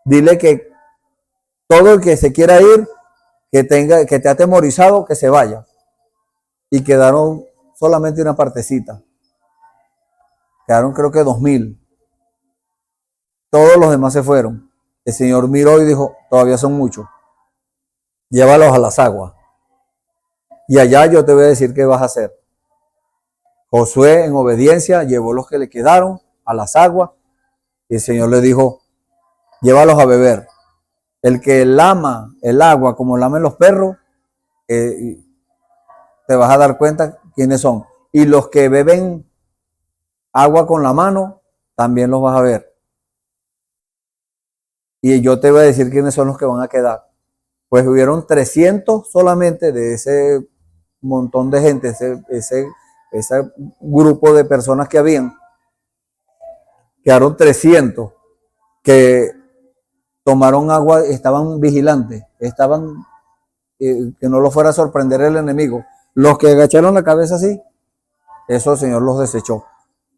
dile que todo el que se quiera ir, que esté atemorizado, que se vaya. Y quedaron solamente una partecita. Quedaron creo que 2,000. Todos los demás se fueron. El Señor miró y dijo, todavía son muchos. Llévalos a las aguas. Y allá yo te voy a decir qué vas a hacer. Josué, en obediencia, llevó los que le quedaron a las aguas. Y el Señor le dijo, llévalos a beber. El que lama el agua como lamen los perros, te vas a dar cuenta quiénes son. Y los que beben agua con la mano, también los vas a ver. Y yo te voy a decir quiénes son los que van a quedar. Pues hubieron 300 solamente de ese montón de gente, ese grupo de personas que habían. Quedaron 300 que tomaron agua, estaban vigilantes, estaban que no los fuera a sorprender el enemigo. Los que agacharon la cabeza así, eso el Señor los desechó.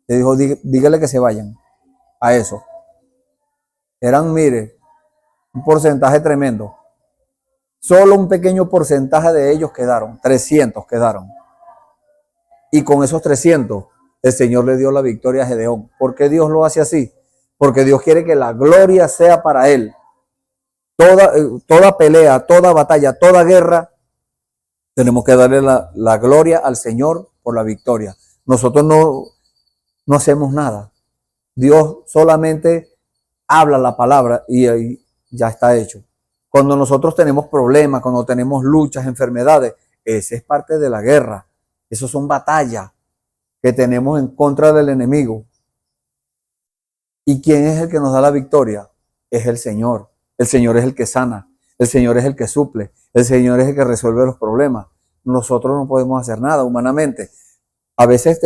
Le dijo, dígale que se vayan a eso. Eran, mire, un porcentaje tremendo. Solo un pequeño porcentaje de ellos quedaron, 300 quedaron. Y con esos 300, el Señor le dio la victoria a Gedeón. ¿Por qué Dios lo hace así? Porque Dios quiere que la gloria sea para Él. Toda pelea, toda batalla, toda guerra, tenemos que darle la gloria al Señor por la victoria. Nosotros no hacemos nada. Dios solamente habla la palabra y ya está hecho. Cuando nosotros tenemos problemas, cuando tenemos luchas, enfermedades, esa es parte de la guerra. Eso son batallas que tenemos en contra del enemigo. ¿Y quién es el que nos da la victoria? Es el Señor. El Señor es el que sana. El Señor es el que suple. El Señor es el que resuelve los problemas. Nosotros no podemos hacer nada humanamente. A veces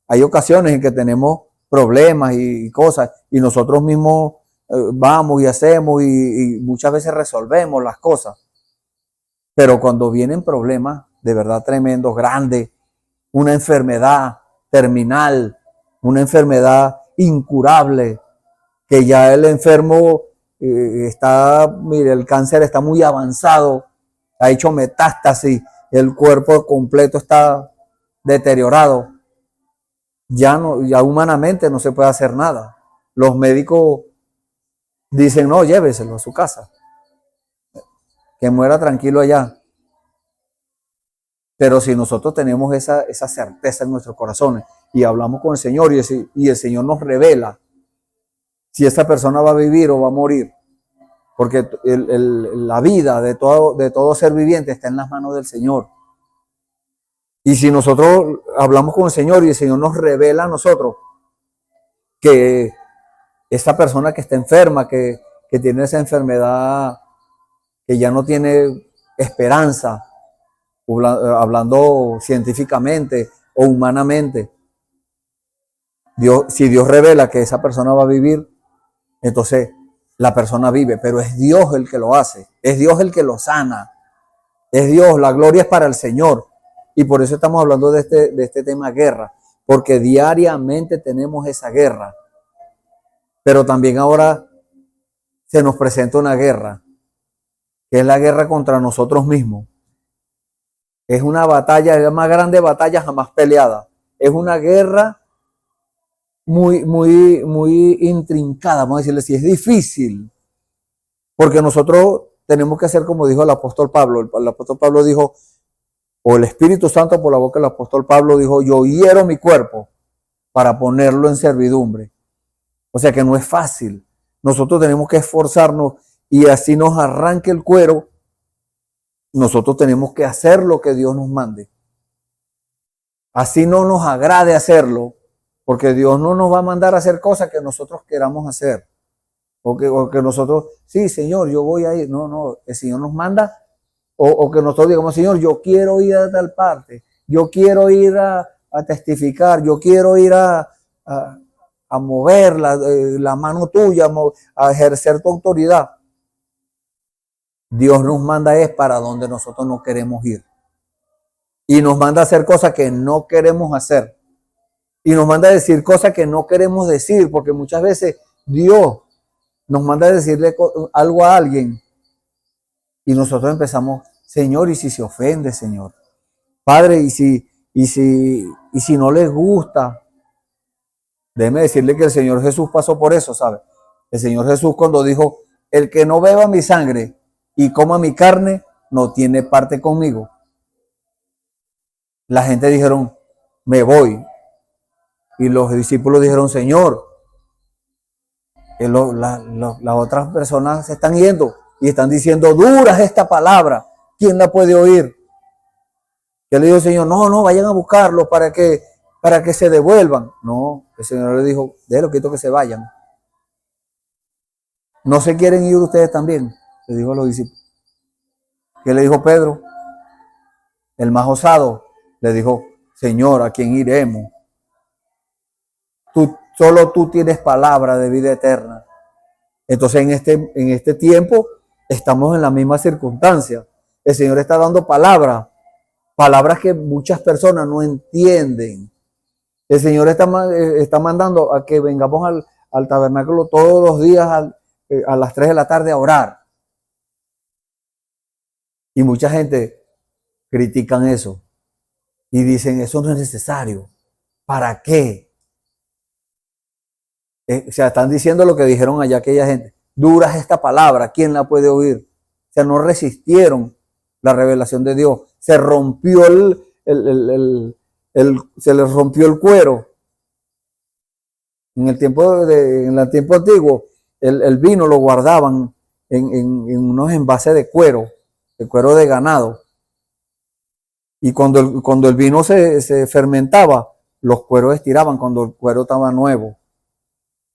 hay ocasiones en que tenemos problemas y cosas, y nosotros mismos vamos y hacemos y muchas veces resolvemos las cosas. Pero cuando vienen problemas de verdad tremendos, grandes, una enfermedad terminal, una enfermedad incurable, que ya el enfermo mire, el cáncer está muy avanzado, ha hecho metástasis, el cuerpo completo está deteriorado, ya humanamente no se puede hacer nada. Los médicos dicen, no, lléveselo a su casa, que muera tranquilo allá. Pero si nosotros tenemos esa certeza en nuestros corazones y hablamos con el Señor y el Señor nos revela si esa persona va a vivir o va a morir, porque la vida de todo ser viviente está en las manos del Señor. Y si nosotros hablamos con el Señor y el Señor nos revela a nosotros que esa persona que está enferma, que tiene esa enfermedad, que ya no tiene esperanza, hablando científicamente o humanamente, si Dios revela que esa persona va a vivir, entonces la persona vive, pero es Dios el que lo hace, es Dios el que lo sana, es Dios, la gloria es para el Señor. Y por eso estamos hablando de este tema guerra, porque diariamente tenemos esa guerra, pero también ahora se nos presenta una guerra, que es la guerra contra nosotros mismos. Es una batalla, es la más grande batalla jamás peleada. Es una guerra muy intrincada, vamos a decirle así, es difícil, porque nosotros tenemos que hacer como dijo el apóstol Pablo. El apóstol Pablo dijo, o el Espíritu Santo por la boca del apóstol Pablo dijo, yo hiero mi cuerpo para ponerlo en servidumbre. O sea que no es fácil. Nosotros tenemos que esforzarnos y así nos arranque el cuero. Nosotros tenemos que hacer lo que Dios nos mande. Así no nos agrade hacerlo, porque Dios no nos va a mandar a hacer cosas que nosotros queramos hacer. O que nosotros, sí, Señor, yo voy a ir. No, el Señor nos manda, o que nosotros digamos, Señor, yo quiero ir a tal parte, yo quiero ir a testificar, yo quiero ir a mover la mano tuya, a ejercer tu autoridad. Dios nos manda es para donde nosotros no queremos ir. Y nos manda a hacer cosas que no queremos hacer. Y nos manda a decir cosas que no queremos decir, porque muchas veces Dios nos manda a decirle algo a alguien y nosotros empezamos, Señor, ¿y si se ofende, Señor? Padre, ¿y si no les gusta? Déjeme decirle que el Señor Jesús pasó por eso, ¿sabe? El Señor Jesús cuando dijo, el que no beba mi sangre y coma mi carne, no tiene parte conmigo. La gente dijeron, me voy. Y los discípulos dijeron, Señor, las otras personas se están yendo y están diciendo, dura es esta palabra, ¿quién la puede oír? Y le dijo el Señor, no, vayan a buscarlos para que se devuelvan. No, el Señor le dijo, déjenlo quito que se vayan. ¿No se quieren ir ustedes también? Le dijo a los discípulos. ¿Qué le dijo Pedro? El más osado le dijo, Señor, ¿a quién iremos? Solo tú tienes palabra de vida eterna. Entonces en este tiempo estamos en la misma circunstancia. El Señor está dando palabras que muchas personas no entienden. El Señor está mandando a que vengamos al tabernáculo todos los días a las 3 de la tarde a orar. Y mucha gente critican eso y dicen, eso no es necesario. ¿Para qué? O sea, están diciendo lo que dijeron allá aquella gente. Dura es esta palabra, ¿quién la puede oír? O sea, no resistieron la revelación de Dios. Se rompió se les rompió el cuero. En el tiempo antiguo, el vino lo guardaban en unos envases de cuero de ganado. Y cuando el vino se fermentaba, los cueros estiraban cuando el cuero estaba nuevo.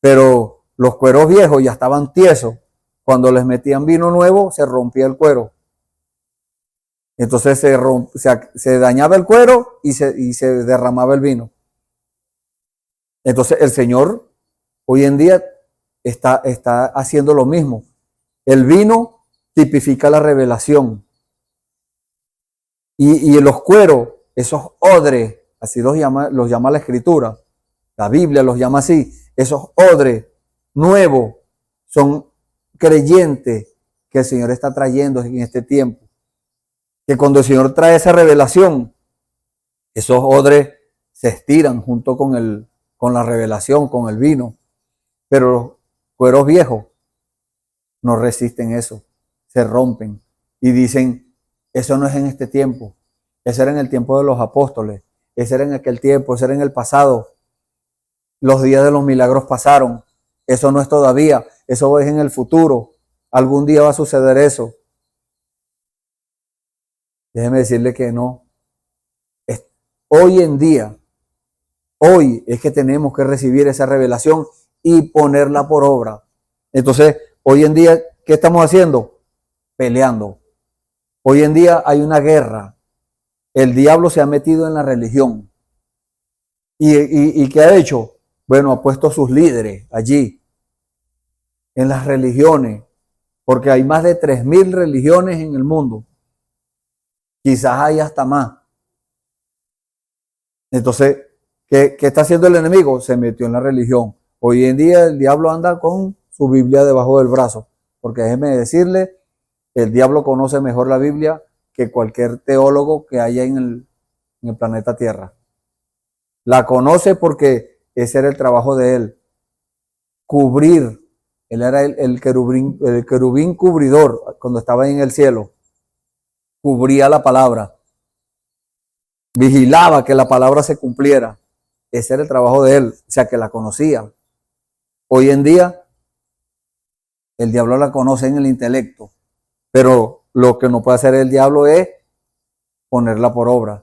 Pero los cueros viejos ya estaban tiesos. Cuando les metían vino nuevo, se rompía el cuero. Entonces se dañaba el cuero y se derramaba el vino. Entonces el Señor hoy en día está haciendo lo mismo. El vino tipifica la revelación. Y los cueros, esos odres, así los llama la Escritura, la Biblia los llama así, esos odres nuevos son creyentes que el Señor está trayendo en este tiempo. Que cuando el Señor trae esa revelación, esos odres se estiran junto con la revelación, con el vino. Pero los cueros viejos no resisten eso, se rompen y dicen, eso no es en este tiempo, eso era en el tiempo de los apóstoles, eso era en aquel tiempo, eso era en el pasado. Los días de los milagros pasaron, eso no es todavía, eso es en el futuro, algún día va a suceder eso. Déjeme decirle que no. Hoy en día, hoy es que tenemos que recibir esa revelación y ponerla por obra. Entonces, hoy en día, ¿qué estamos haciendo? Peleando. Hoy en día hay una guerra. El diablo se ha metido en la religión. ¿Y qué ha hecho? Bueno, ha puesto sus líderes allí, en las religiones, porque hay más de 3.000 religiones en el mundo. Quizás hay hasta más. Entonces, ¿qué está haciendo el enemigo? Se metió en la religión. Hoy en día el diablo anda con su Biblia debajo del brazo, porque déjeme decirle, el diablo conoce mejor la Biblia que cualquier teólogo que haya en el planeta Tierra. La conoce porque ese era el trabajo de él, cubrir. Él era el querubín cubridor cuando estaba en el cielo. Cubría la palabra, vigilaba que la palabra se cumpliera. Ese era el trabajo de él, o sea que la conocía. Hoy en día, el diablo la conoce en el intelecto, pero lo que no puede hacer el diablo es ponerla por obra.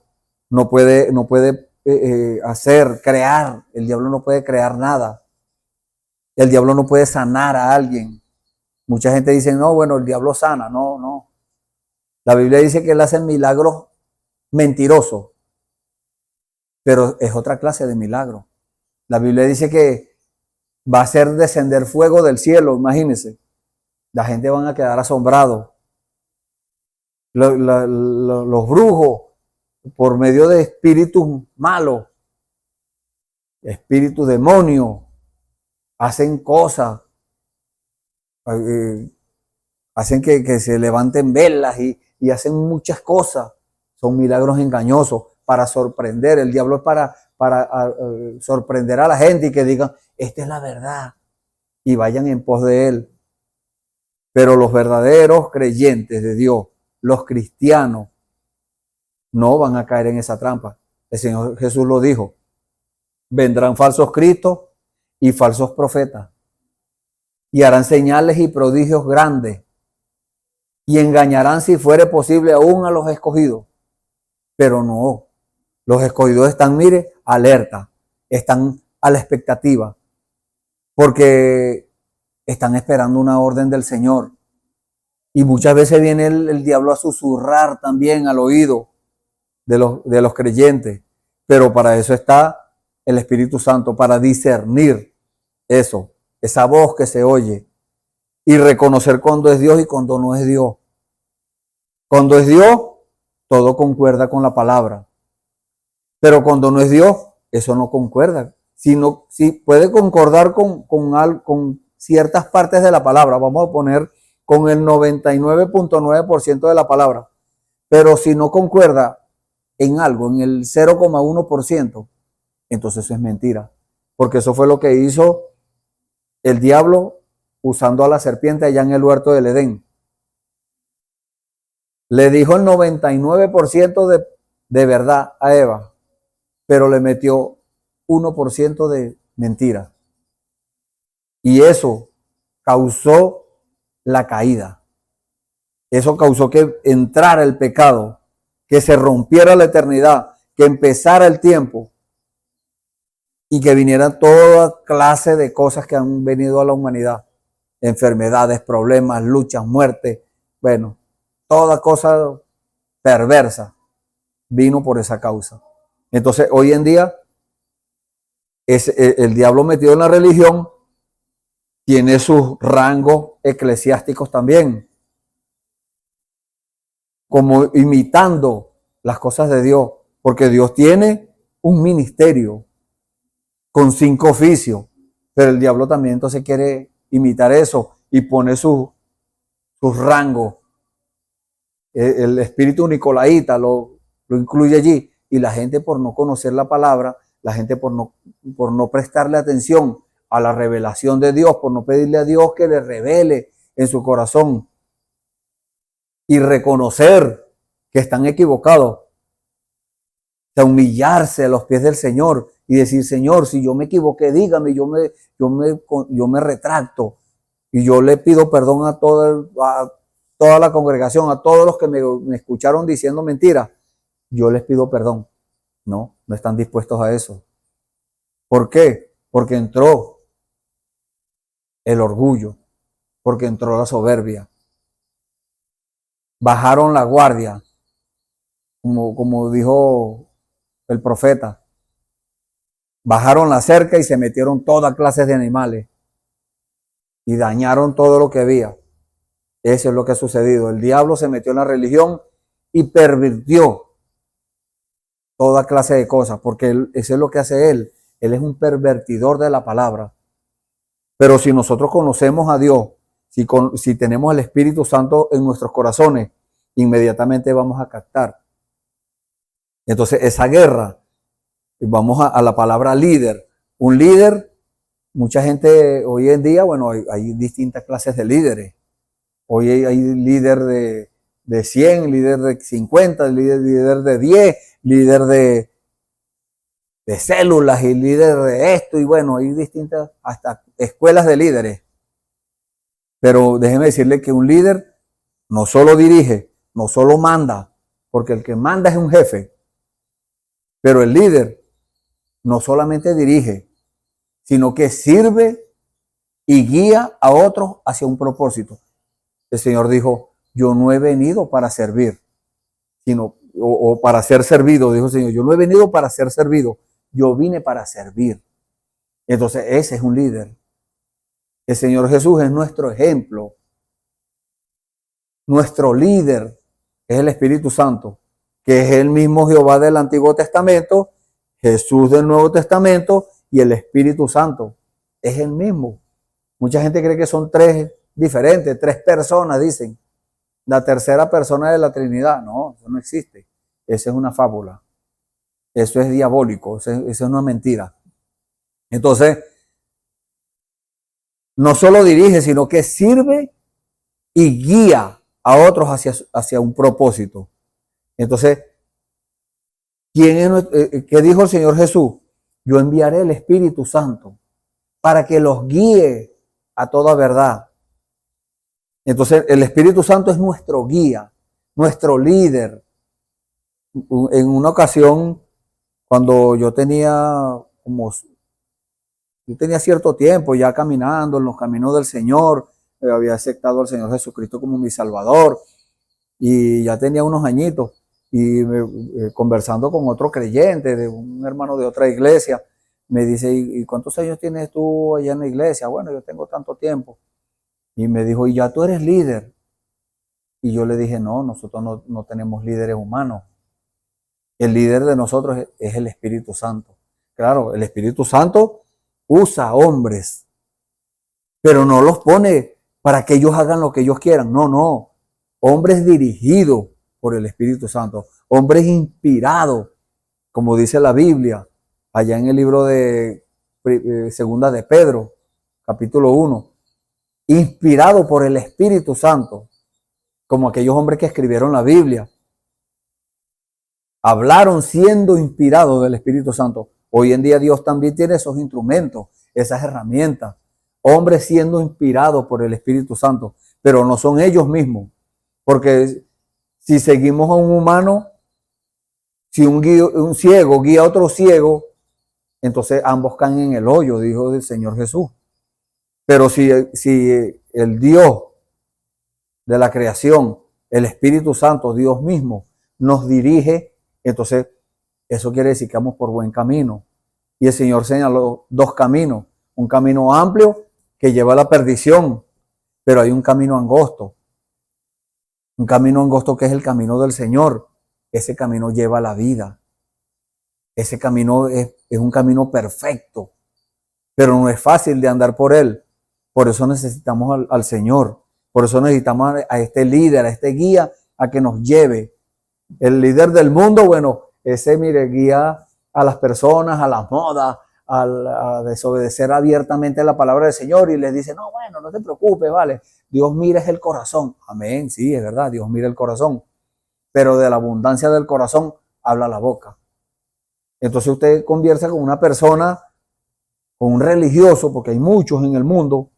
No puede crear. El diablo no puede crear nada. El diablo no puede sanar a alguien. Mucha gente dice, no, bueno, el diablo sana. No, no. La Biblia dice que él hace milagros mentirosos, pero es otra clase de milagro. La Biblia dice que va a hacer descender fuego del cielo, imagínense. La gente van a quedar asombrados. Los brujos, por medio de espíritus malos, espíritus demonios, hacen cosas, hacen que se levanten velas y hacen muchas cosas. Son milagros engañosos para sorprender. El diablo es para sorprender a la gente y que digan, esta es la verdad, y vayan en pos de él. Pero los verdaderos creyentes de Dios, los cristianos, no van a caer en esa trampa. El Señor Jesús lo dijo, vendrán falsos cristos y falsos profetas, y harán señales y prodigios grandes, y engañarán, si fuere posible, aún a los escogidos. Pero no, los escogidos están, mire, alerta, están a la expectativa, porque están esperando una orden del Señor. Y muchas veces viene el diablo a susurrar también al oído de los creyentes, pero para eso está el Espíritu Santo, para discernir eso, esa voz que se oye, y reconocer cuando es Dios y cuando no es Dios. Cuando es Dios, todo concuerda con la palabra, pero cuando no es Dios, eso no concuerda. Si puede concordar con ciertas partes de la palabra, vamos a poner con el 99.9% de la palabra, pero si no concuerda en algo, en el 0,1%, entonces eso es mentira, porque eso fue lo que hizo el diablo usando a la serpiente allá en el huerto del Edén. Le dijo el 99% de verdad a Eva, pero le metió 1% de mentira. Y eso causó la caída. Eso causó que entrara el pecado, que se rompiera la eternidad, que empezara el tiempo y que viniera toda clase de cosas que han venido a la humanidad. Enfermedades, problemas, luchas, muerte. Bueno, toda cosa perversa vino por esa causa. Entonces, hoy en día, el diablo metido en la religión tiene sus rangos eclesiásticos también, como imitando las cosas de Dios, porque Dios tiene un ministerio con 5 oficios, pero el diablo también entonces quiere imitar eso y pone sus rangos. El espíritu nicolaíta lo incluye allí, y la gente, por no conocer la palabra, la gente por no prestarle atención a la revelación de Dios, por no pedirle a Dios que le revele en su corazón y reconocer que están equivocados, de humillarse a los pies del Señor y decir: Señor, si yo me equivoqué, dígame, yo me retracto y yo le pido perdón a toda la congregación, a todos los que me escucharon diciendo mentiras. Yo les pido perdón. No están dispuestos a eso. ¿Por qué? Porque entró el orgullo, porque entró la soberbia. Bajaron la guardia, como dijo el profeta. Bajaron la cerca y se metieron todas clases de animales y dañaron todo lo que había. Eso es lo que ha sucedido. El diablo se metió en la religión y pervirtió toda clase de cosas, porque eso es lo que hace él. Él es un pervertidor de la palabra. Pero si nosotros conocemos a Dios, si tenemos el Espíritu Santo en nuestros corazones, inmediatamente vamos a captar. Entonces, esa guerra, vamos a la palabra líder. Un líder, mucha gente hoy en día, bueno, hay distintas clases de líderes. Hoy hay líder de 100, líder de 50, líder de 10, líder de células y líder de esto. Y bueno, hay distintas, hasta escuelas de líderes. Pero déjeme decirle que un líder no solo dirige, no solo manda, porque el que manda es un jefe. Pero el líder no solamente dirige, sino que sirve y guía a otros hacia un propósito. El Señor dijo: yo no he venido para servir, o para ser servido, dijo el Señor. Yo no he venido para ser servido, yo vine para servir. Entonces ese es un líder. El Señor Jesús es nuestro ejemplo. Nuestro líder es el Espíritu Santo, que es el mismo Jehová del Antiguo Testamento, Jesús del Nuevo Testamento y el Espíritu Santo. Es el mismo. Mucha gente cree que son 3 diferentes, 3 personas, dicen. La tercera persona de la Trinidad. No, eso no existe. Esa es una fábula. Eso es diabólico, eso es una mentira. Entonces, no solo dirige, sino que sirve y guía a otros hacia un propósito. Entonces, ¿qué dijo el Señor Jesús? Yo enviaré el Espíritu Santo para que los guíe a toda verdad. Entonces, el Espíritu Santo es nuestro guía, nuestro líder. En una ocasión, cuando yo tenía cierto tiempo ya caminando en los caminos del Señor, había aceptado al Señor Jesucristo como mi Salvador y ya tenía unos añitos, y conversando con otro creyente, de un hermano de otra iglesia, me dice: ¿y cuántos años tienes tú allá en la iglesia? Bueno, yo tengo tanto tiempo. Y me dijo: ¿y ya tú eres líder? Y yo le dije: no, nosotros no tenemos líderes humanos. El líder de nosotros es el Espíritu Santo. Claro, el Espíritu Santo usa hombres, pero no los pone para que ellos hagan lo que ellos quieran. No. Hombres dirigidos por el Espíritu Santo. Hombres inspirados, como dice la Biblia, allá en el libro de Segunda de Pedro, capítulo 1. Inspirado por el Espíritu Santo, como aquellos hombres que escribieron la Biblia. Hablaron siendo inspirados del Espíritu Santo. Hoy en día Dios también tiene esos instrumentos, esas herramientas. Hombres siendo inspirados por el Espíritu Santo. pero no son ellos mismos. Porque si seguimos a un humano, si un ciego guía a otro ciego, entonces ambos caen en el hoyo, dijo el Señor Jesús. Pero si el Dios de la creación, el Espíritu Santo, Dios mismo, nos dirige, entonces eso quiere decir que vamos por buen camino. Y el Señor señaló dos caminos. Un camino amplio que lleva a la perdición, pero hay un camino angosto. Un camino angosto que es el camino del Señor. Ese camino lleva a la vida. Ese camino es un camino perfecto, pero no es fácil de andar por él. Por eso necesitamos al Señor. Por eso necesitamos a este líder, a este guía, a que nos lleve. El líder del mundo, bueno, ese, mire, guía a las personas, a las modas, a desobedecer abiertamente la palabra del Señor y les dice, no, bueno, no te preocupes, vale. Dios mira es el corazón. Amén, sí, es verdad, Dios mira el corazón. Pero de la abundancia del corazón habla la boca. Entonces usted conversa con una persona, con un religioso, porque hay muchos en el mundo,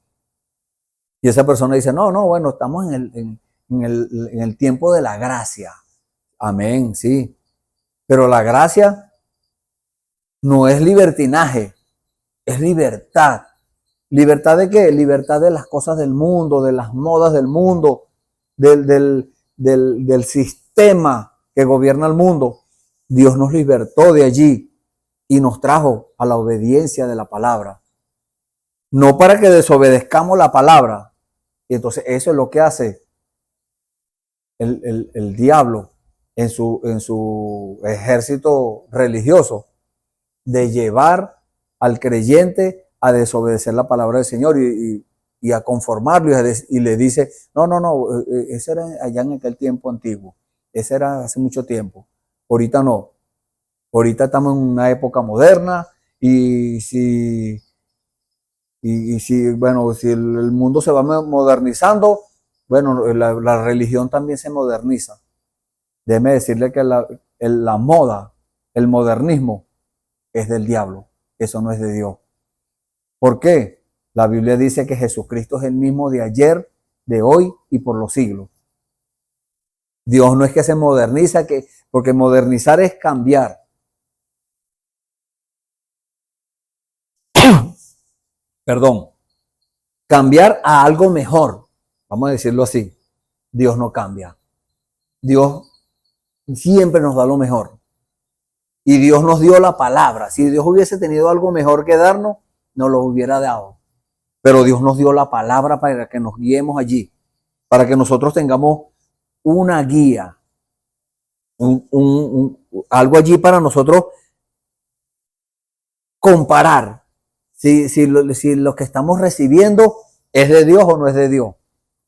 y esa persona dice, no, bueno, estamos en el tiempo de la gracia. Amén, sí. Pero la gracia no es libertinaje, es libertad. ¿Libertad de qué? Libertad de las cosas del mundo, de las modas del mundo, del sistema que gobierna el mundo. Dios nos libertó de allí y nos trajo a la obediencia de la palabra. No para que desobedezcamos la palabra. Y entonces eso es lo que hace el diablo en su ejército religioso, de llevar al creyente a desobedecer la palabra del Señor y a conformarlo y le dice, no, ese era allá en aquel tiempo antiguo, ese era hace mucho tiempo, ahorita no, ahorita estamos en una época moderna y si el mundo se va modernizando, bueno, la religión también se moderniza. Déjeme decirle que la moda, el modernismo, es del diablo. Eso no es de Dios. ¿Por qué? La Biblia dice que Jesucristo es el mismo de ayer, de hoy y por los siglos. Dios no es que se moderniza, porque modernizar es cambiar. Perdón. Cambiar a algo mejor. Vamos a decirlo así. Dios no cambia. Dios siempre nos da lo mejor. Y Dios nos dio la palabra. Si Dios hubiese tenido algo mejor que darnos, nos lo hubiera dado. Pero Dios nos dio la palabra para que nos guiemos allí. Para que nosotros tengamos una guía. Algo allí para nosotros comparar. Si lo que estamos recibiendo es de Dios o no es de Dios.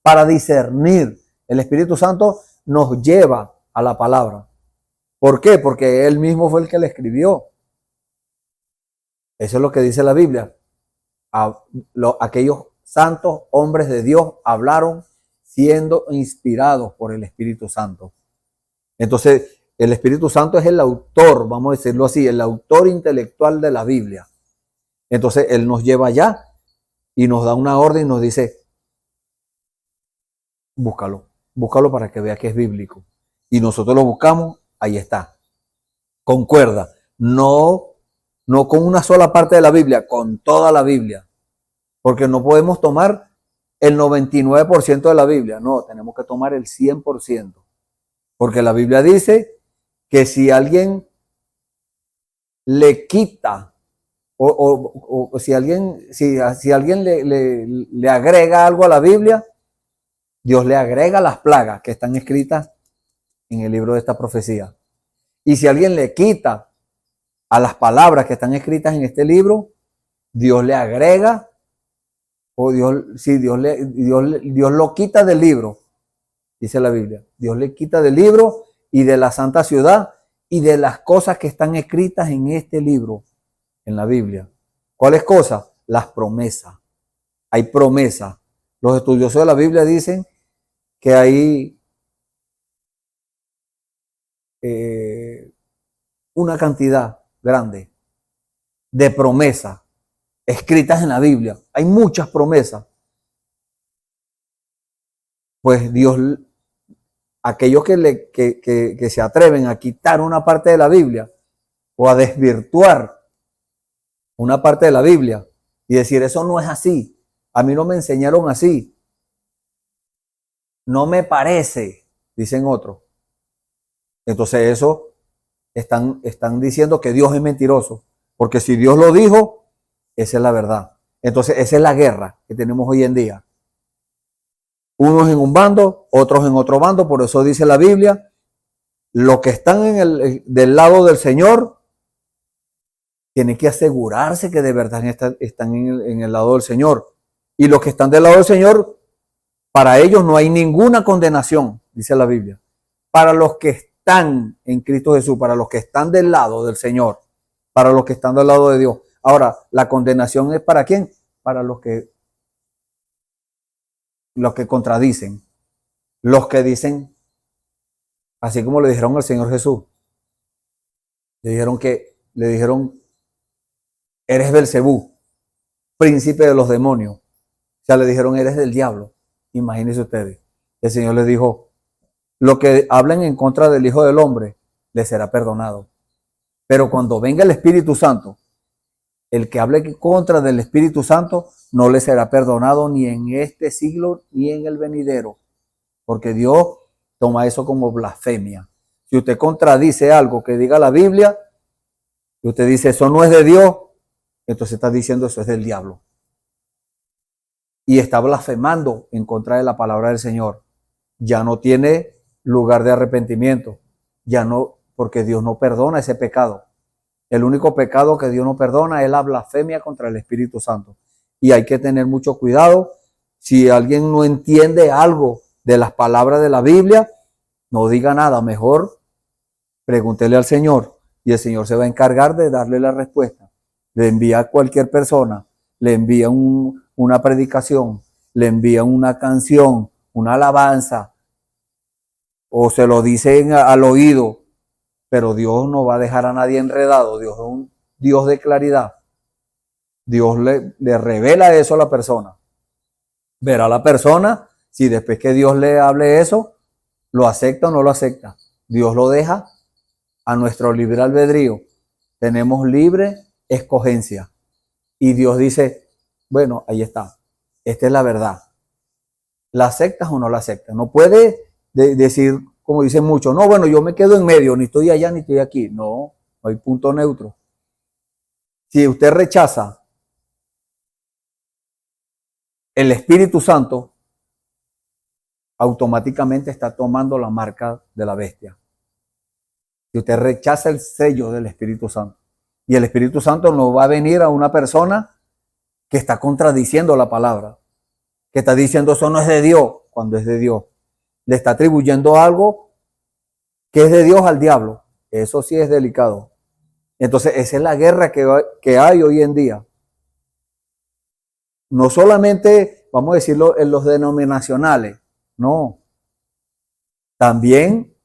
Para discernir. El Espíritu Santo nos lleva a la palabra. ¿Por qué? Porque Él mismo fue el que la escribió. Eso es lo que dice la Biblia. Aquellos santos hombres de Dios hablaron siendo inspirados por el Espíritu Santo. Entonces, el Espíritu Santo es el autor, vamos a decirlo así, el autor intelectual de la Biblia. Entonces, Él nos lleva allá y nos da una orden y nos dice, búscalo para que vea que es bíblico. Y nosotros lo buscamos, ahí está. Concuerda. No con una sola parte de la Biblia, con toda la Biblia. Porque no podemos tomar el 99% de la Biblia. No, tenemos que tomar el 100%. Porque la Biblia dice que si alguien le quita o si alguien le agrega algo a la Biblia, Dios le agrega las plagas que están escritas en el libro de esta profecía. Y si alguien le quita a las palabras que están escritas en este libro, Dios le agrega, o Dios lo quita del libro, dice la Biblia. Dios le quita del libro y de la santa ciudad y de las cosas que están escritas en este libro, en la Biblia. ¿Cuáles cosas? Las promesas. Hay promesas. Los estudiosos de la Biblia dicen que hay una cantidad grande de promesas escritas en la Biblia. Hay muchas promesas. pues Dios, aquellos que se atreven a quitar una parte de la Biblia o a desvirtuar una parte de la Biblia y decir, eso no es así, a mí no me enseñaron así, no me parece, dicen otros. Entonces eso están diciendo que Dios es mentiroso, porque si Dios lo dijo, esa es la verdad. Entonces esa es la guerra que tenemos hoy en día. Unos en un bando, otros en otro bando, por eso dice la Biblia, los que están del lado del Señor tienen que asegurarse que de verdad están en el lado del Señor. Y los que están del lado del Señor, para ellos no hay ninguna condenación, dice la Biblia. Para los que están en Cristo Jesús, para los que están del lado del Señor, para los que están del lado de Dios. Ahora, la condenación es ¿para quién? Para los que contradicen, los que dicen, así como le dijeron al Señor Jesús, le dijeron, eres Belcebú, príncipe de los demonios. O sea, le dijeron, eres del diablo. Imagínense ustedes. El Señor les dijo, lo que hablen en contra del Hijo del Hombre, les será perdonado. Pero cuando venga el Espíritu Santo, el que hable en contra del Espíritu Santo, no le será perdonado ni en este siglo ni en el venidero. Porque Dios toma eso como blasfemia. Si usted contradice algo que diga la Biblia, y usted dice, eso no es de Dios, entonces está diciendo, eso es del diablo. Y está blasfemando en contra de la palabra del Señor. Ya no tiene lugar de arrepentimiento. Ya no, porque Dios no perdona ese pecado. El único pecado que Dios no perdona es la blasfemia contra el Espíritu Santo. Y hay que tener mucho cuidado. Si alguien no entiende algo de las palabras de la Biblia, no diga nada. Mejor pregúntele al Señor y el Señor se va a encargar de darle la respuesta. Le envía a cualquier persona, le envía una predicación, le envía una canción, una alabanza, o se lo dicen al oído. Pero Dios no va a dejar a nadie enredado. Dios es un Dios de claridad. Dios le revela eso a la persona. Verá la persona si después que Dios le hable eso, lo acepta o no lo acepta. Dios lo deja a nuestro libre albedrío. Tenemos libre escogencia. Y Dios dice, bueno, ahí está. Esta es la verdad. ¿La aceptas o no la aceptas? No puede decir, como dicen muchos, no, bueno, yo me quedo en medio, ni estoy allá ni estoy aquí. No, no hay punto neutro. Si usted rechaza el Espíritu Santo, automáticamente está tomando la marca de la bestia. Si usted rechaza el sello del Espíritu Santo, y el Espíritu Santo no va a venir a una persona que está contradiciendo la palabra, que está diciendo eso no es de Dios, cuando es de Dios. Le está atribuyendo algo que es de Dios al diablo. Eso sí es delicado. Entonces, esa es la guerra que hay hoy en día. No solamente, vamos a decirlo, en los denominacionales, no. También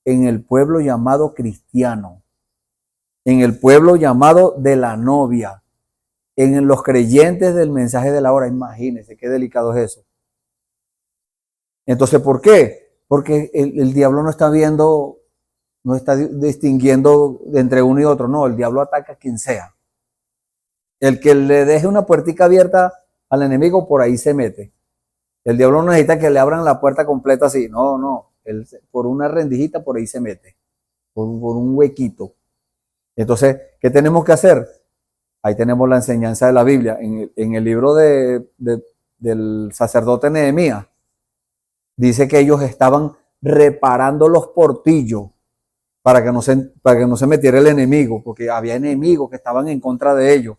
en el pueblo llamado cristiano, en el pueblo llamado de la novia, en los creyentes del mensaje de la hora. Imagínense qué delicado es eso. Entonces, ¿por qué? Porque el diablo no está viendo, no está distinguiendo entre uno y otro. No, el diablo ataca a quien sea. El que le deje una puertica abierta al enemigo, por ahí se mete. El diablo no necesita que le abran la puerta completa así. No, no. Él, por una rendijita, por ahí se mete. Por un huequito. Entonces, ¿qué tenemos que hacer? Ahí tenemos la enseñanza de la Biblia. En el libro del sacerdote Nehemías, dice que ellos estaban reparando los portillos para que no se metiera el enemigo, porque había enemigos que estaban en contra de ellos.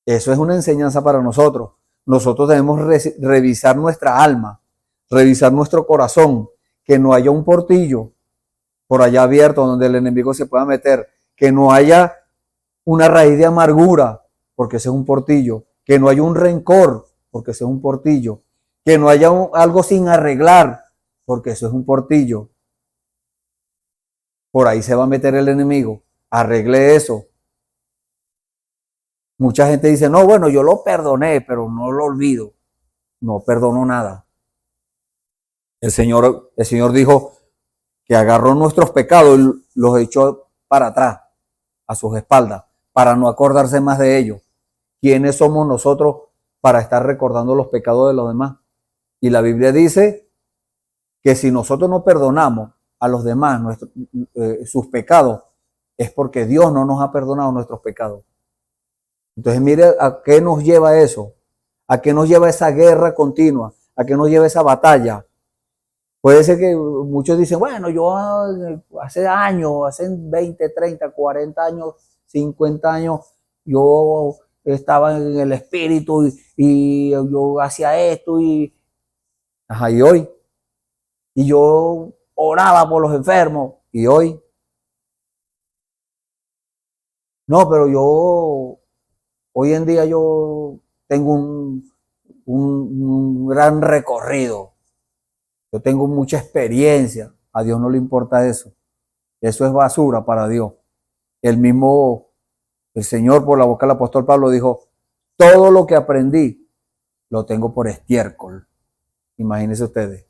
Eso es una enseñanza para nosotros. Nosotros debemos revisar nuestra alma, revisar nuestro corazón, que no haya un portillo por allá abierto donde el enemigo se pueda meter, que no haya una raíz de amargura, porque ese es un portillo, que no haya un rencor, porque ese es un portillo, que no haya algo sin arreglar, porque eso es un portillo. Por ahí se va a meter el enemigo. Arregle eso. Mucha gente dice, no, bueno, yo lo perdoné, pero no lo olvido. No perdono nada. El Señor dijo que agarró nuestros pecados y los echó para atrás, a sus espaldas, para no acordarse más de ellos. ¿Quiénes somos nosotros para estar recordando los pecados de los demás? Y la Biblia dice que si nosotros no perdonamos a los demás sus pecados, es porque Dios no nos ha perdonado nuestros pecados. Entonces mire a qué nos lleva eso, a qué nos lleva esa guerra continua, a qué nos lleva esa batalla. Puede ser que muchos dicen, bueno, yo hace años, hace 20, 30, 40 años, 50 años, yo estaba en el espíritu y yo hacía esto y hoy. Y yo oraba por los enfermos y hoy. No, pero hoy en día yo tengo un gran recorrido. Yo tengo mucha experiencia. A Dios no le importa eso. Eso es basura para Dios. El Señor, por la boca del apóstol Pablo, dijo, todo lo que aprendí lo tengo por estiércol. Imagínense ustedes.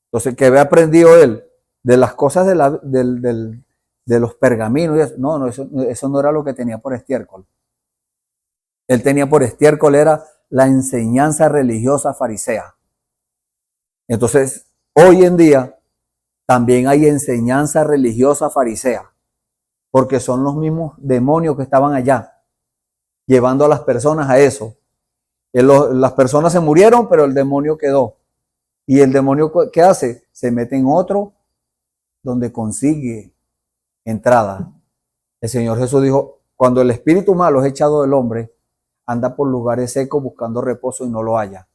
Entonces, ¿qué había aprendido él? De las cosas de los pergaminos. No, eso no era lo que tenía por estiércol. Él tenía por estiércol era la enseñanza religiosa farisea. Entonces, hoy en día también hay enseñanza religiosa farisea, porque son los mismos demonios que estaban allá, llevando a las personas a eso. Las personas se murieron, pero el demonio quedó. Y el demonio, ¿qué hace? Se mete en otro donde consigue entrada. El Señor Jesús dijo, cuando el espíritu malo es echado del hombre, anda por lugares secos buscando reposo y no lo halla.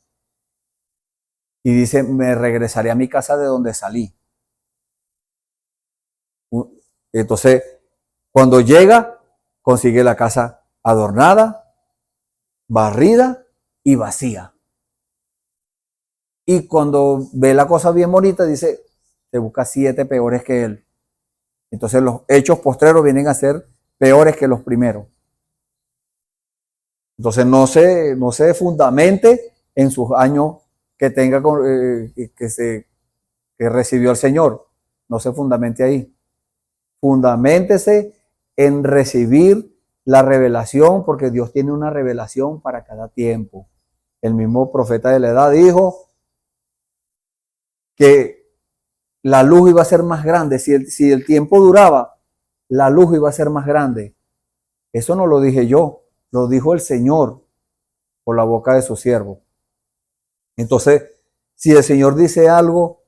Y dice, me regresaré a mi casa de donde salí. Entonces, cuando llega, consigue la casa adornada, barrida y vacía. Y cuando ve la cosa bien bonita, dice, te busca 7 peores que él. Entonces los hechos postreros vienen a ser peores que los primeros. Entonces no se fundamente en sus años que tenga que recibió el Señor. No se fundamente ahí. Fundaméntese en recibir la revelación, porque Dios tiene una revelación para cada tiempo. El mismo profeta de la edad dijo que la luz iba a ser más grande. Si el tiempo duraba, la luz iba a ser más grande. Eso no lo dije yo, lo dijo el Señor por la boca de su siervo. Entonces, si el Señor dice algo,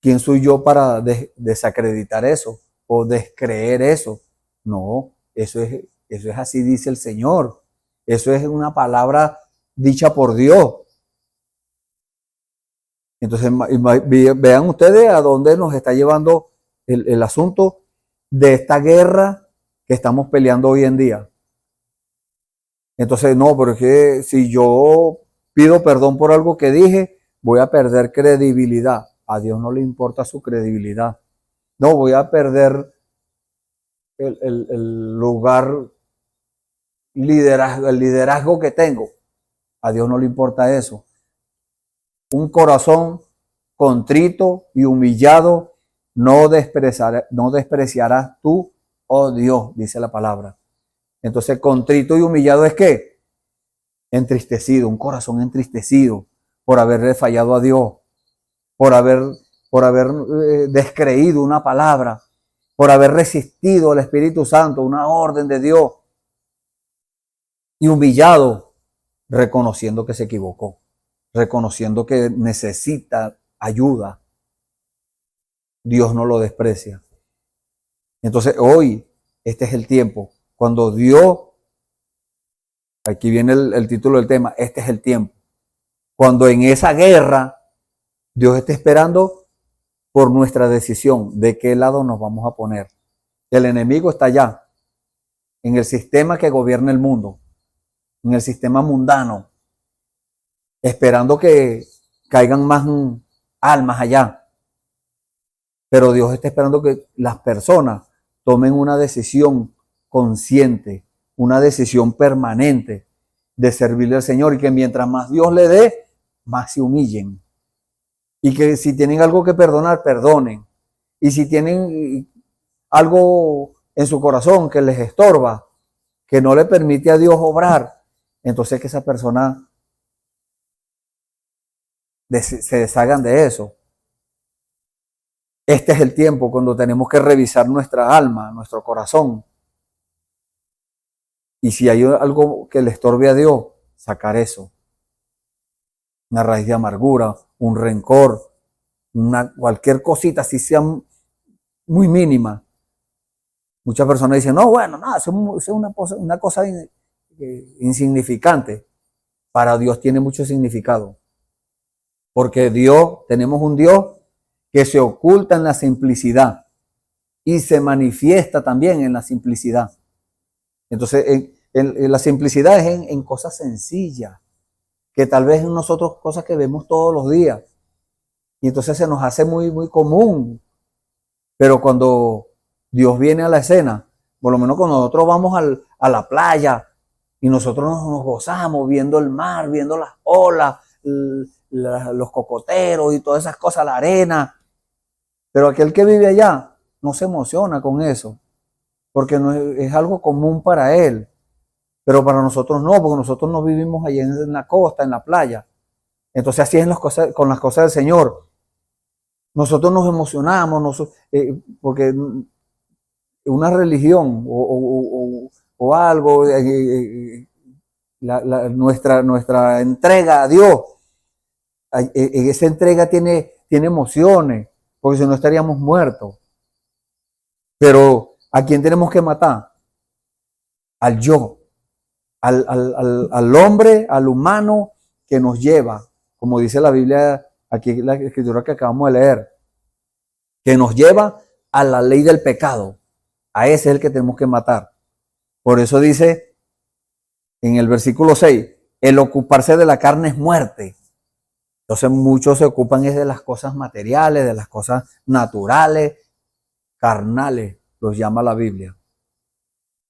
¿quién soy yo para desacreditar eso o descreer eso? No, eso es así, dice el Señor. Eso es una palabra dicha por Dios. Entonces, vean ustedes a dónde nos está llevando el asunto de esta guerra que estamos peleando hoy en día. Entonces, no, porque si yo pido perdón por algo que dije, voy a perder credibilidad. A Dios no le importa su credibilidad. No, voy a perder el lugar, el liderazgo que tengo. A Dios no le importa eso. Un corazón contrito y humillado no despreciarás tú, oh Dios, dice la palabra. Entonces, contrito y humillado es ¿qué? Entristecido, un corazón entristecido por haberle fallado a Dios, por haber descreído una palabra, por haber resistido al Espíritu Santo, una orden de Dios, y humillado, reconociendo que se equivocó, reconociendo que necesita ayuda. Dios no lo desprecia. Entonces hoy, este es el tiempo, cuando Dios, aquí viene el título del tema, este es el tiempo, cuando en esa guerra, Dios está esperando por nuestra decisión de qué lado nos vamos a poner. El enemigo está allá, en el sistema que gobierna el mundo, en el sistema mundano, esperando que caigan más almas allá. Pero Dios está esperando que las personas tomen una decisión consciente, una decisión permanente de servirle al Señor, y que mientras más Dios le dé, más se humillen. Y que si tienen algo que perdonar, perdonen. Y si tienen algo en su corazón que les estorba, que no le permite a Dios obrar, entonces que esa persona se deshagan de eso. Este es el tiempo cuando tenemos que revisar nuestra alma, nuestro corazón. Y si hay algo que le estorbe a Dios, sacar eso. Una raíz de amargura, un rencor, cualquier cosita, si sea muy mínima. Muchas personas dicen, no, bueno, no, eso es una cosa insignificante. Para Dios tiene mucho significado. Porque tenemos un Dios que se oculta en la simplicidad y se manifiesta también en la simplicidad. Entonces, en la simplicidad es en cosas sencillas, que tal vez en nosotros cosas que vemos todos los días. Y entonces se nos hace muy, muy común. Pero cuando Dios viene a la escena, por lo menos cuando nosotros vamos a la playa y nosotros nos gozamos viendo el mar, viendo las olas, los cocoteros y todas esas cosas, la arena. Pero aquel que vive allá no se emociona con eso, porque no es algo común para él. Pero para nosotros no, porque nosotros no vivimos allá en la costa, en la playa. Entonces así es con las cosas del Señor. Nosotros nos emocionamos, porque una religión o algo, nuestra entrega a Dios, esa entrega tiene emociones, porque si no estaríamos muertos. Pero ¿a quién tenemos que matar? Al yo, al hombre, al humano que nos lleva, como dice la Biblia, aquí la escritura que acabamos de leer, que nos lleva a la ley del pecado. A ese es el que tenemos que matar. Por eso dice en el versículo 6, el ocuparse de la carne es muerte. Entonces muchos se ocupan es de las cosas materiales, de las cosas naturales, carnales, los llama la Biblia.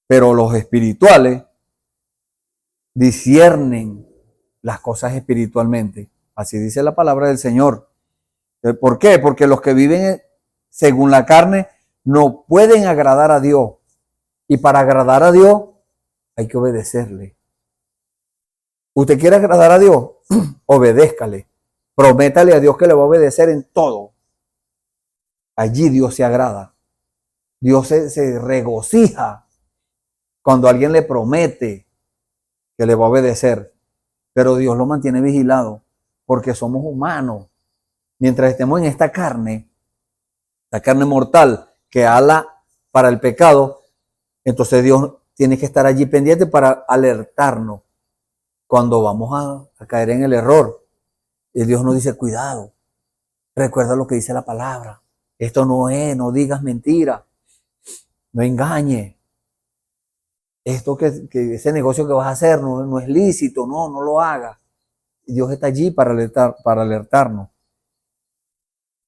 Pero los espirituales disciernen las cosas espiritualmente. Así dice la palabra del Señor. ¿Por qué? Porque los que viven según la carne no pueden agradar a Dios. Y para agradar a Dios hay que obedecerle. ¿Usted quiere agradar a Dios? Obedézcale. Prométale a Dios que le va a obedecer en todo. Allí Dios se agrada. Dios se regocija cuando alguien le promete que le va a obedecer. Pero Dios lo mantiene vigilado porque somos humanos. Mientras estemos en esta carne, la carne mortal que ala para el pecado, entonces Dios tiene que estar allí pendiente para alertarnos cuando vamos a caer en el error. Y Dios nos dice, cuidado, recuerda lo que dice la palabra. Esto no digas mentira, no engañes. Esto que ese negocio que vas a hacer no es lícito, no lo hagas. Y Dios está allí para alertarnos.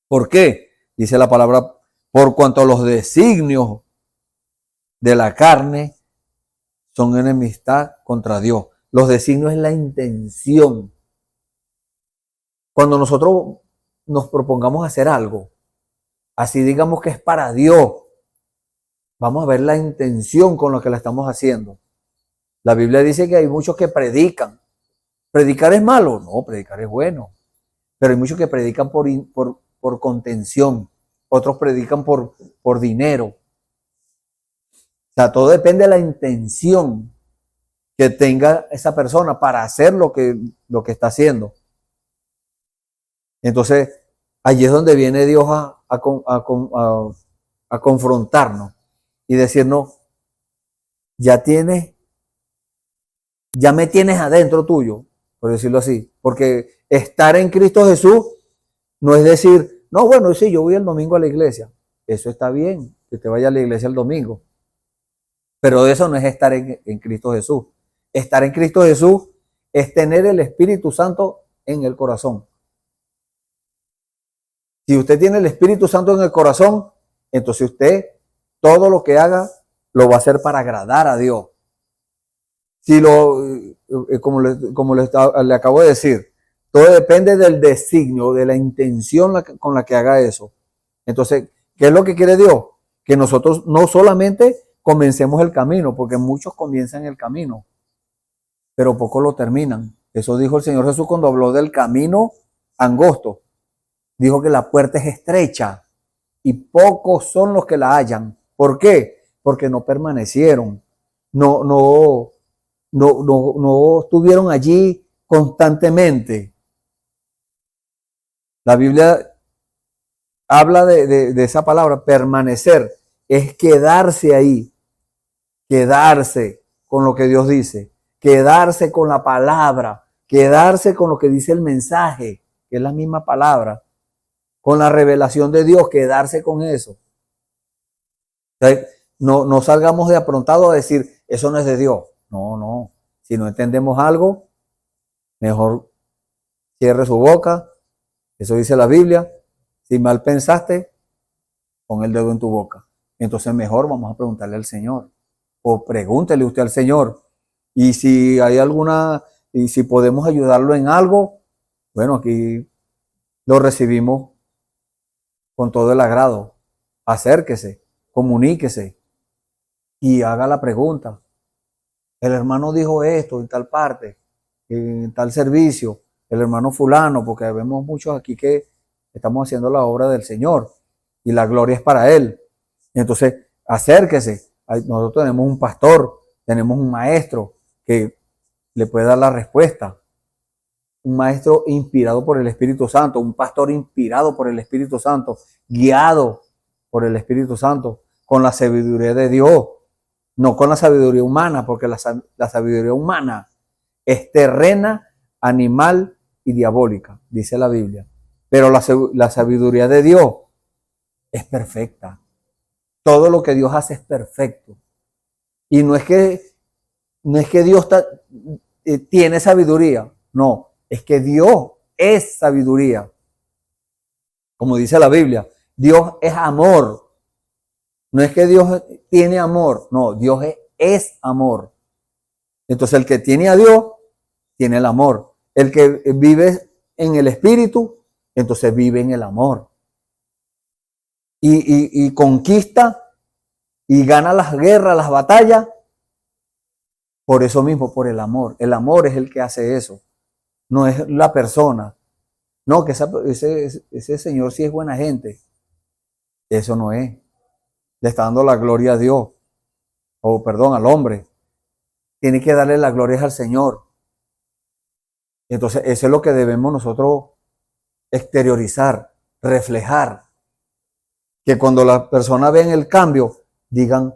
¿Por qué? Dice la palabra, por cuanto los designios de la carne son enemistad contra Dios. Los designios es la intención. Cuando nosotros nos propongamos hacer algo, así digamos que es para Dios, vamos a ver la intención con lo que la estamos haciendo. La Biblia dice que hay muchos que predican. ¿Predicar es malo? No, predicar es bueno. Pero hay muchos que predican por contención. Otros predican por dinero. O sea, todo depende de la intención que tenga esa persona para hacer lo que está haciendo. Entonces, allí es donde viene Dios a confrontarnos y decirnos, ya me tienes adentro tuyo, por decirlo así. Porque estar en Cristo Jesús no es decir, no, bueno, sí, yo voy el domingo a la iglesia. Eso está bien, que te vaya a la iglesia el domingo. Pero eso no es estar en Cristo Jesús. Estar en Cristo Jesús es tener el Espíritu Santo en el corazón. Si usted tiene el Espíritu Santo en el corazón, entonces usted todo lo que haga lo va a hacer para agradar a Dios. Si como le acabo de decir, Todo depende del designio, de la intención con la que haga eso. Entonces, ¿qué es lo que quiere Dios? Que nosotros no solamente comencemos el camino, porque muchos comienzan el camino, pero pocos lo terminan. Eso dijo el Señor Jesús cuando habló del camino angosto. Dijo que la puerta es estrecha y pocos son los que la hallan. ¿Por qué? Porque no permanecieron, no estuvieron allí constantemente. La Biblia habla de esa palabra, permanecer, es quedarse ahí, quedarse con lo que Dios dice, quedarse con la palabra, quedarse con lo que dice el mensaje, que es la misma palabra, con la revelación de Dios, quedarse con eso. Entonces, no salgamos de aprontado a decir, eso no es de Dios. No. Si no entendemos algo, mejor cierre su boca. Eso dice la Biblia. Si mal pensaste, pon el dedo en tu boca. Entonces mejor vamos a preguntarle al Señor. O pregúntele usted al Señor. Y si hay y si podemos ayudarlo en algo, bueno, aquí lo recibimos con todo el agrado. Acérquese, comuníquese y haga la pregunta. El hermano dijo esto en tal parte, en tal servicio, el hermano fulano, porque vemos muchos aquí que estamos haciendo la obra del Señor y la gloria es para Él. Entonces, acérquese. Nosotros tenemos un pastor, tenemos un maestro que le puede dar la respuesta. Un maestro inspirado por el Espíritu Santo, un pastor inspirado por el Espíritu Santo, guiado por el Espíritu Santo, con la sabiduría de Dios, no con la sabiduría humana, porque la sabiduría humana es terrena, animal y diabólica, dice la Biblia. Pero la sabiduría de Dios es perfecta. Todo lo que Dios hace es perfecto. Y no es que Dios tiene sabiduría, no, es que Dios es sabiduría. Como dice la Biblia, Dios es amor. No es que Dios tiene amor, no, Dios es amor. Entonces el que tiene a Dios, tiene el amor. El que vive en el Espíritu, entonces vive en el amor. Y conquista y gana las guerras, las batallas, por eso mismo, por el amor. El amor es el que hace eso, no es la persona. No, que ese señor sí es buena gente. Eso no es. Le está dando la gloria a Dios, o perdón, al hombre. Tiene que darle la gloria al Señor. Entonces, eso es lo que debemos nosotros exteriorizar, reflejar. Que cuando las personas ven el cambio, digan,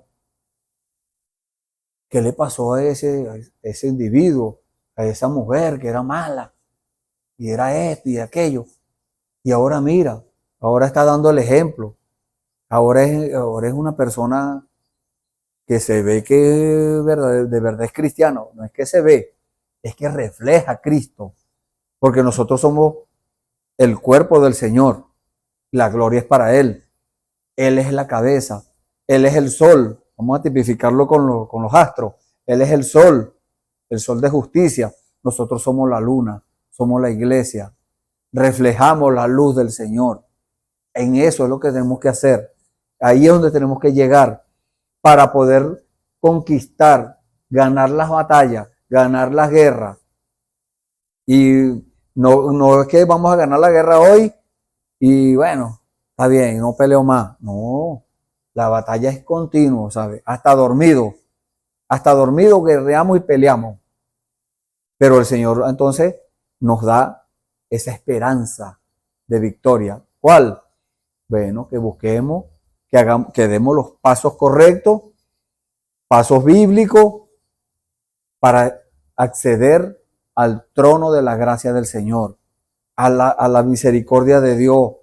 ¿qué le pasó a ese individuo, a esa mujer que era mala? Y era esto y aquello. Y ahora mira, ahora está dando el ejemplo. Ahora es una persona que se ve que de verdad es cristiano. No es que se ve, es que refleja a Cristo. Porque nosotros somos el cuerpo del Señor. La gloria es para Él. Él es la cabeza. Él es el sol. Vamos a tipificarlo con los astros. Él es el sol de justicia. Nosotros somos la luna, somos la iglesia. Reflejamos la luz del Señor. En eso es lo que tenemos que hacer. Ahí es donde tenemos que llegar para poder conquistar, ganar las batallas, ganar las guerras. Y no es que vamos a ganar la guerra hoy y bueno, está bien, no peleo más. No, la batalla es continua, ¿sabes? Hasta dormido guerreamos y peleamos. Pero el Señor entonces nos da esa esperanza de victoria. ¿Cuál? Bueno, que busquemos, que demos los pasos correctos, pasos bíblicos para acceder al trono de la gracia del Señor, a la misericordia de Dios,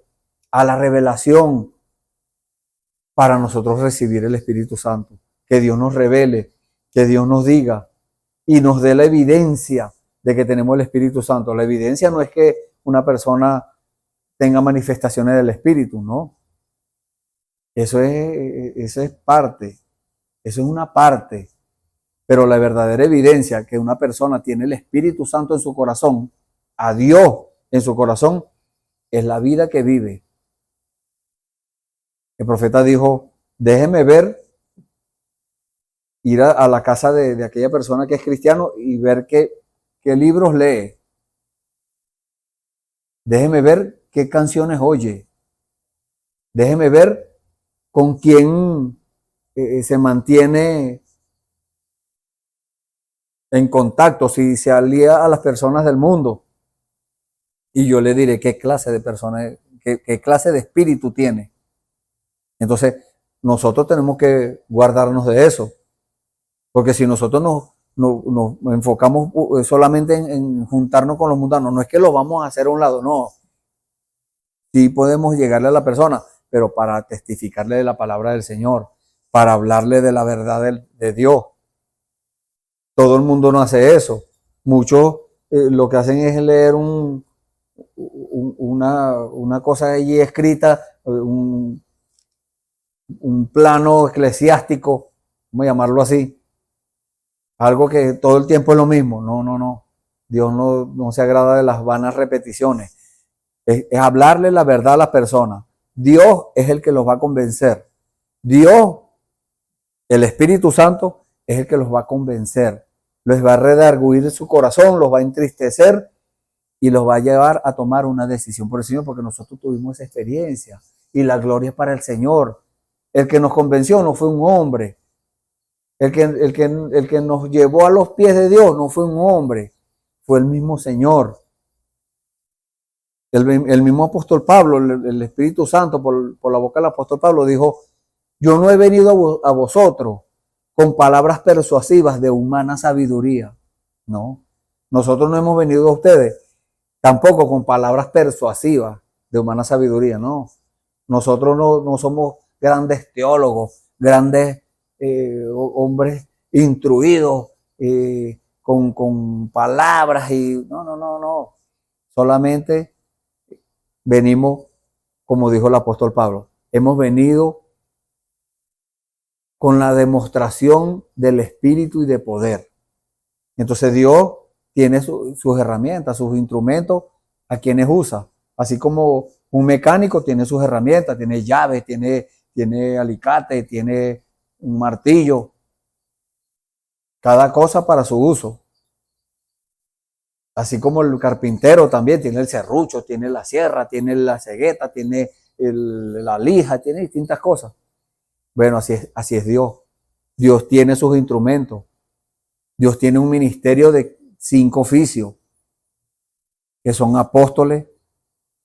a la revelación, para nosotros recibir el Espíritu Santo. Que Dios nos revele, que Dios nos diga y nos dé la evidencia de que tenemos el Espíritu Santo. La evidencia no es que una persona tenga manifestaciones del Espíritu, no. Eso es parte, eso es una parte. Pero la verdadera evidencia que una persona tiene el Espíritu Santo en su corazón, a Dios en su corazón, es la vida que vive. El profeta dijo, déjeme ver, ir a la casa de aquella persona que es cristiano y ver qué libros lee. Déjeme ver qué canciones oye. Déjeme ver con quién se mantiene en contacto, si se alía a las personas del mundo. Y yo le diré qué clase de persona, qué clase de espíritu tiene. Entonces, nosotros tenemos que guardarnos de eso. Porque si nosotros nos enfocamos solamente en juntarnos con los mundanos, no es que los vamos a hacer a un lado, no. Sí podemos llegarle a la persona, pero para testificarle de la palabra del Señor, para hablarle de la verdad de Dios. Todo el mundo no hace eso. Muchos lo que hacen es leer una cosa allí escrita, un plano eclesiástico, vamos a llamarlo así. Algo que todo el tiempo es lo mismo. No. Dios no se agrada de las vanas repeticiones. Es hablarle la verdad a las personas. Dios es el que los va a convencer. Dios, el Espíritu Santo, es el que los va a convencer. Les va a redarguir su corazón, los va a entristecer y los va a llevar a tomar una decisión por el Señor, porque nosotros tuvimos esa experiencia y la gloria es para el Señor. El que nos convenció no fue un hombre. El que nos llevó a los pies de Dios no fue un hombre, fue el mismo Señor. El mismo apóstol Pablo, el Espíritu Santo, por la boca del apóstol Pablo, dijo, yo no he venido a vosotros con palabras persuasivas de humana sabiduría. No, nosotros no hemos venido a ustedes tampoco con palabras persuasivas de humana sabiduría, no. Nosotros no somos grandes teólogos, grandes hombres instruidos con palabras y no. Solamente venimos, como dijo el apóstol Pablo, hemos venido con la demostración del Espíritu y de poder. Entonces Dios tiene sus herramientas, sus instrumentos a quienes usa. Así como un mecánico tiene sus herramientas, tiene llaves, tiene alicate, tiene un martillo, cada cosa para su uso. Así como el carpintero también tiene el serrucho, tiene la sierra, tiene la cegueta, tiene la lija, tiene distintas cosas. Bueno, así es Dios. Dios tiene sus instrumentos. Dios tiene un ministerio de 5 oficios, que son apóstoles,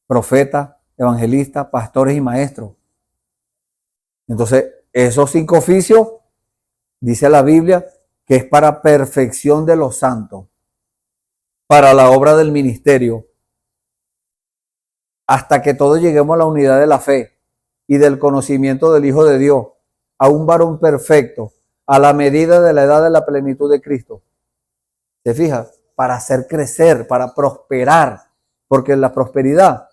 profetas, evangelistas, pastores y maestros. Entonces, esos 5 oficios, dice la Biblia, que es para perfección de los santos, para la obra del ministerio, hasta que todos lleguemos a la unidad de la fe y del conocimiento del Hijo de Dios, a un varón perfecto, a la medida de la edad de la plenitud de Cristo. ¿Te fijas? Para hacer crecer, para prosperar, porque la prosperidad,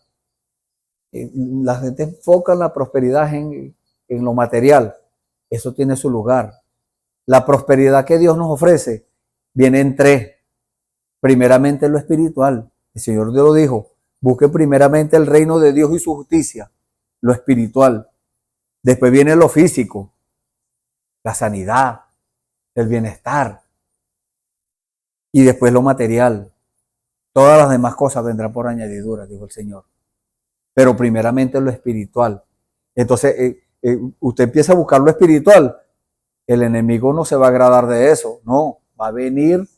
la gente enfoca en la prosperidad en lo material. Eso tiene su lugar. La prosperidad que Dios nos ofrece viene en 3. Primeramente lo espiritual. El Señor Dios lo dijo, busque primeramente el reino de Dios y su justicia, lo espiritual. Después viene lo físico, la sanidad, el bienestar. Y después lo material. Todas las demás cosas vendrán por añadidura, dijo el Señor. Pero primeramente lo espiritual. Entonces, usted empieza a buscar lo espiritual. El enemigo no se va a agradar de eso. No, va a venir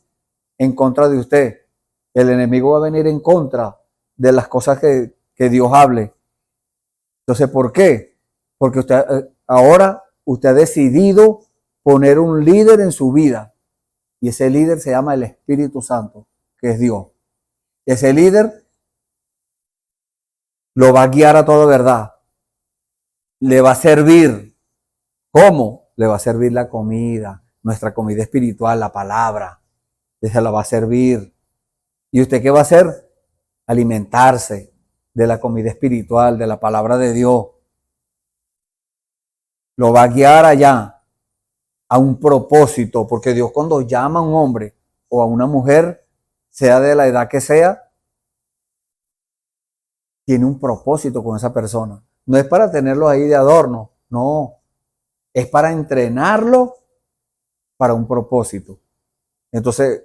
en contra de usted. El enemigo va a venir en contra de las cosas que Dios hable. Entonces, ¿por qué? Porque ahora usted ha decidido poner un líder en su vida. Y ese líder se llama el Espíritu Santo, que es Dios. Ese líder lo va a guiar a toda verdad. Le va a servir. ¿Cómo? Le va a servir la comida, nuestra comida espiritual, la palabra. Se la va a servir. ¿Y usted qué va a hacer? Alimentarse de la comida espiritual, de la palabra de Dios. Lo va a guiar allá a un propósito, porque Dios cuando llama a un hombre o a una mujer, sea de la edad que sea, tiene un propósito con esa persona. No es para tenerlo ahí de adorno, no. Es para entrenarlo para un propósito. Entonces,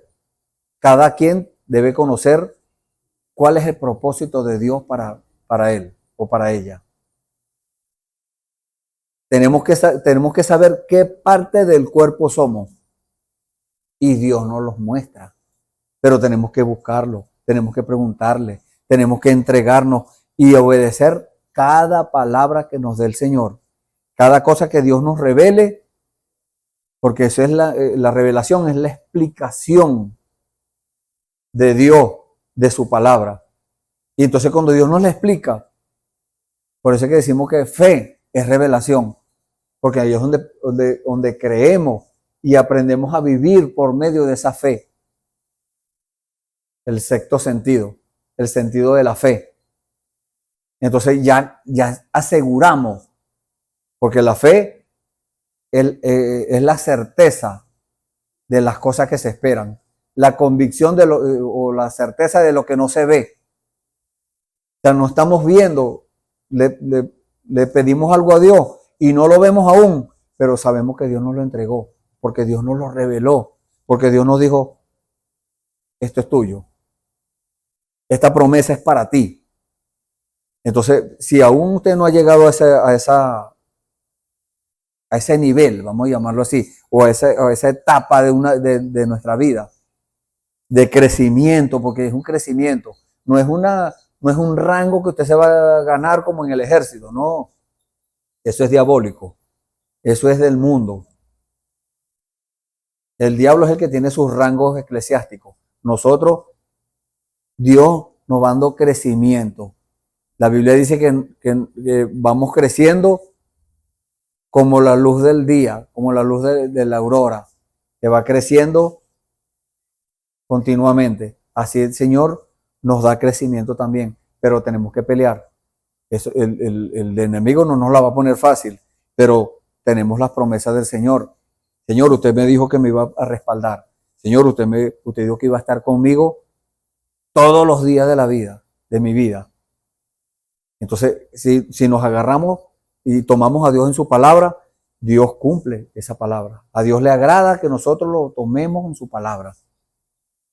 cada quien debe conocer cuál es el propósito de Dios para él o para ella. Tenemos que saber qué parte del cuerpo somos. Y Dios nos los muestra. Pero tenemos que buscarlo, tenemos que preguntarle, tenemos que entregarnos y obedecer cada palabra que nos dé el Señor. Cada cosa que Dios nos revele, porque eso es la revelación, es la explicación de Dios, de su palabra. Y entonces cuando Dios nos la explica, por eso es que decimos que fe es revelación, porque ahí es donde creemos y aprendemos a vivir por medio de esa fe. El sexto sentido, el sentido de la fe. Entonces ya aseguramos, porque la fe es la certeza de las cosas que se esperan, la convicción o la certeza de lo que no se ve. O sea, no estamos viendo, le pedimos algo a Dios y no lo vemos aún, pero sabemos que Dios nos lo entregó, porque Dios nos lo reveló, porque Dios nos dijo, esto es tuyo, esta promesa es para ti. Entonces, si aún usted no ha llegado a ese nivel, vamos a llamarlo así, o a esa etapa de nuestra vida, de crecimiento, porque es un crecimiento, no es un rango que usted se va a ganar como en el ejército, no, eso es diabólico, eso es del mundo. El diablo es el que tiene sus rangos eclesiásticos. Nosotros, Dios nos va dando crecimiento. La Biblia dice que vamos creciendo como la luz del día, como la luz de la aurora, que va creciendo continuamente. Así el Señor nos da crecimiento también, pero tenemos que pelear. El enemigo no nos la va a poner fácil, pero tenemos las promesas del Señor. Señor, usted me dijo que me iba a respaldar. Señor, usted dijo que iba a estar conmigo todos los días de la vida, de mi vida. Entonces, si nos agarramos y tomamos a Dios en su palabra, Dios cumple esa palabra. A Dios le agrada que nosotros lo tomemos en su palabra.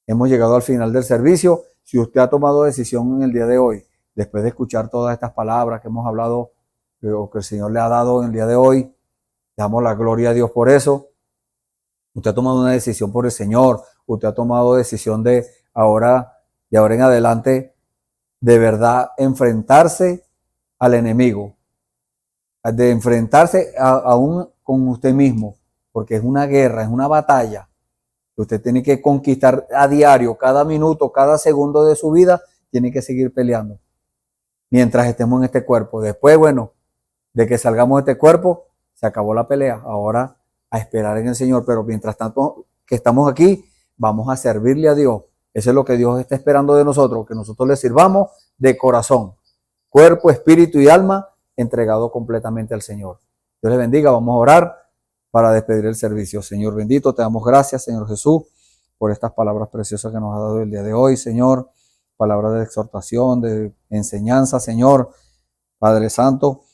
Hemos llegado al final del servicio. Si usted ha tomado decisión en el día de hoy, después de escuchar todas estas palabras que hemos hablado, o que el Señor le ha dado en el día de hoy, le damos la gloria a Dios por eso. Usted ha tomado una decisión por el Señor. Usted ha tomado decisión de ahora en adelante, de verdad enfrentarse al enemigo, de enfrentarse aún con usted mismo, porque es una guerra, es una batalla que usted tiene que conquistar a diario, cada minuto, cada segundo de su vida, tiene que seguir peleando mientras estemos en este cuerpo. Después, bueno, de que salgamos de este cuerpo, se acabó la pelea. Ahora a esperar en el Señor, pero mientras tanto que estamos aquí, vamos a servirle a Dios. Eso es lo que Dios está esperando de nosotros, que nosotros le sirvamos de corazón, cuerpo, espíritu y alma, entregado completamente al Señor. Dios les bendiga. Vamos a orar para despedir el servicio. Señor bendito, te damos gracias, Señor Jesús, por estas palabras preciosas que nos ha dado el día de hoy, Señor. Palabras de exhortación, de enseñanza, Señor. Padre Santo,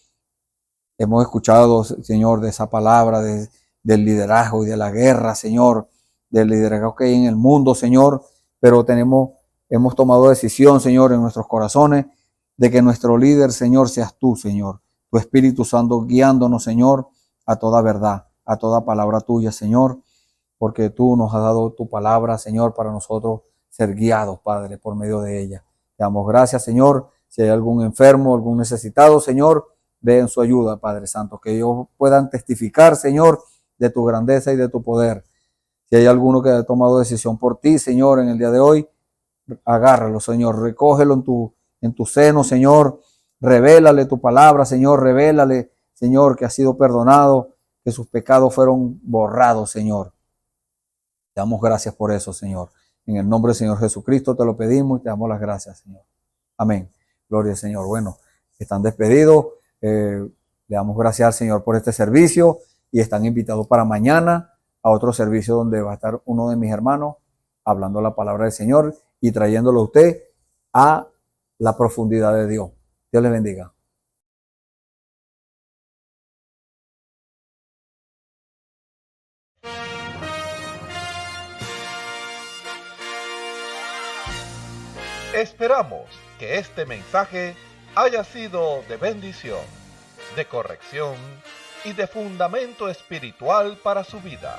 hemos escuchado, Señor, de esa palabra del liderazgo y de la guerra, Señor, del liderazgo que hay en el mundo, Señor, pero hemos tomado decisión, Señor, en nuestros corazones, de que nuestro líder, Señor, seas tú, Señor, tu Espíritu Santo guiándonos, Señor, a toda verdad, a toda palabra tuya, Señor, porque tú nos has dado tu palabra, Señor, para nosotros ser guiados, Padre, por medio de ella. Te damos gracias, Señor. Si hay algún enfermo, algún necesitado, Señor, ve en su ayuda, Padre Santo, que ellos puedan testificar, Señor, de tu grandeza y de tu poder. Si hay alguno que ha tomado decisión por ti, Señor, en el día de hoy, agárralo, Señor, recógelo en tu seno, Señor, revélale tu palabra, Señor, revélale, Señor, que ha sido perdonado, que sus pecados fueron borrados, Señor. Te damos gracias por eso, Señor. En el nombre del Señor Jesucristo te lo pedimos y te damos las gracias, Señor. Amén. Gloria al Señor. Bueno, están despedidos. Le damos gracias al Señor por este servicio y están invitados para mañana a otro servicio donde va a estar uno de mis hermanos hablando la palabra del Señor y trayéndolo a usted a la profundidad de Dios. Dios les bendiga. Esperamos que este mensaje haya sido de bendición, de corrección y de fundamento espiritual para su vida.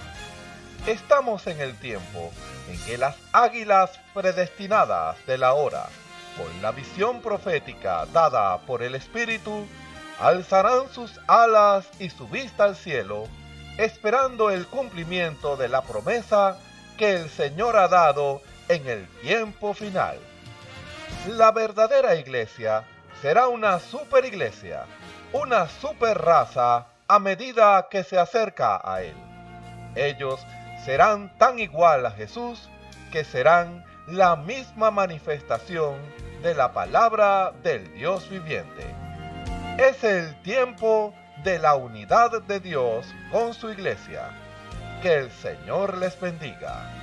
Estamos en el tiempo en que las águilas predestinadas de la hora, con la visión profética dada por el Espíritu, alzarán sus alas y su vista al cielo, esperando el cumplimiento de la promesa que el Señor ha dado en el tiempo final. La verdadera iglesia será una superiglesia, una super raza a medida que se acerca a Él. Ellos serán tan igual a Jesús que serán la misma manifestación de la palabra del Dios viviente. Es el tiempo de la unidad de Dios con su iglesia. Que el Señor les bendiga.